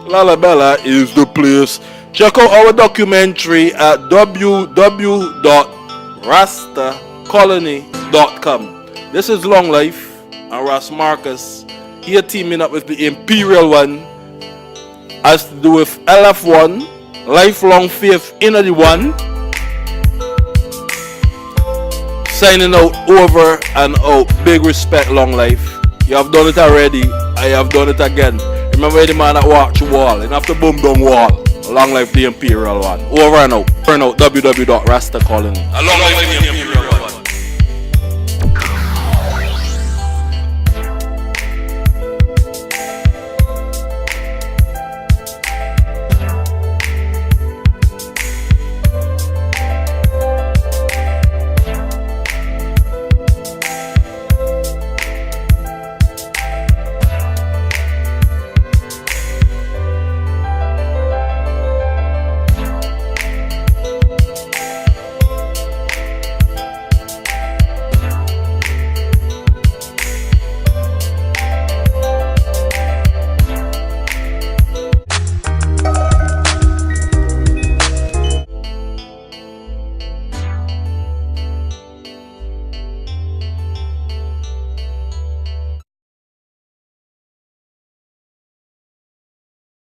Lalabella is the place. Check out our documentary at www.rastacolony.com. This is Long Life and Ras Marcus here teaming up with the Imperial One, has to do with LF1, lifelong faith in the one. Signing out over and out. Big respect, Long Life. You have done it already. I have done it again. Remember the man that walked the wall and after boom down wall. Long Life the Imperial One. Over and out. Burn out. www.rastacolony. Long Life the Imperial.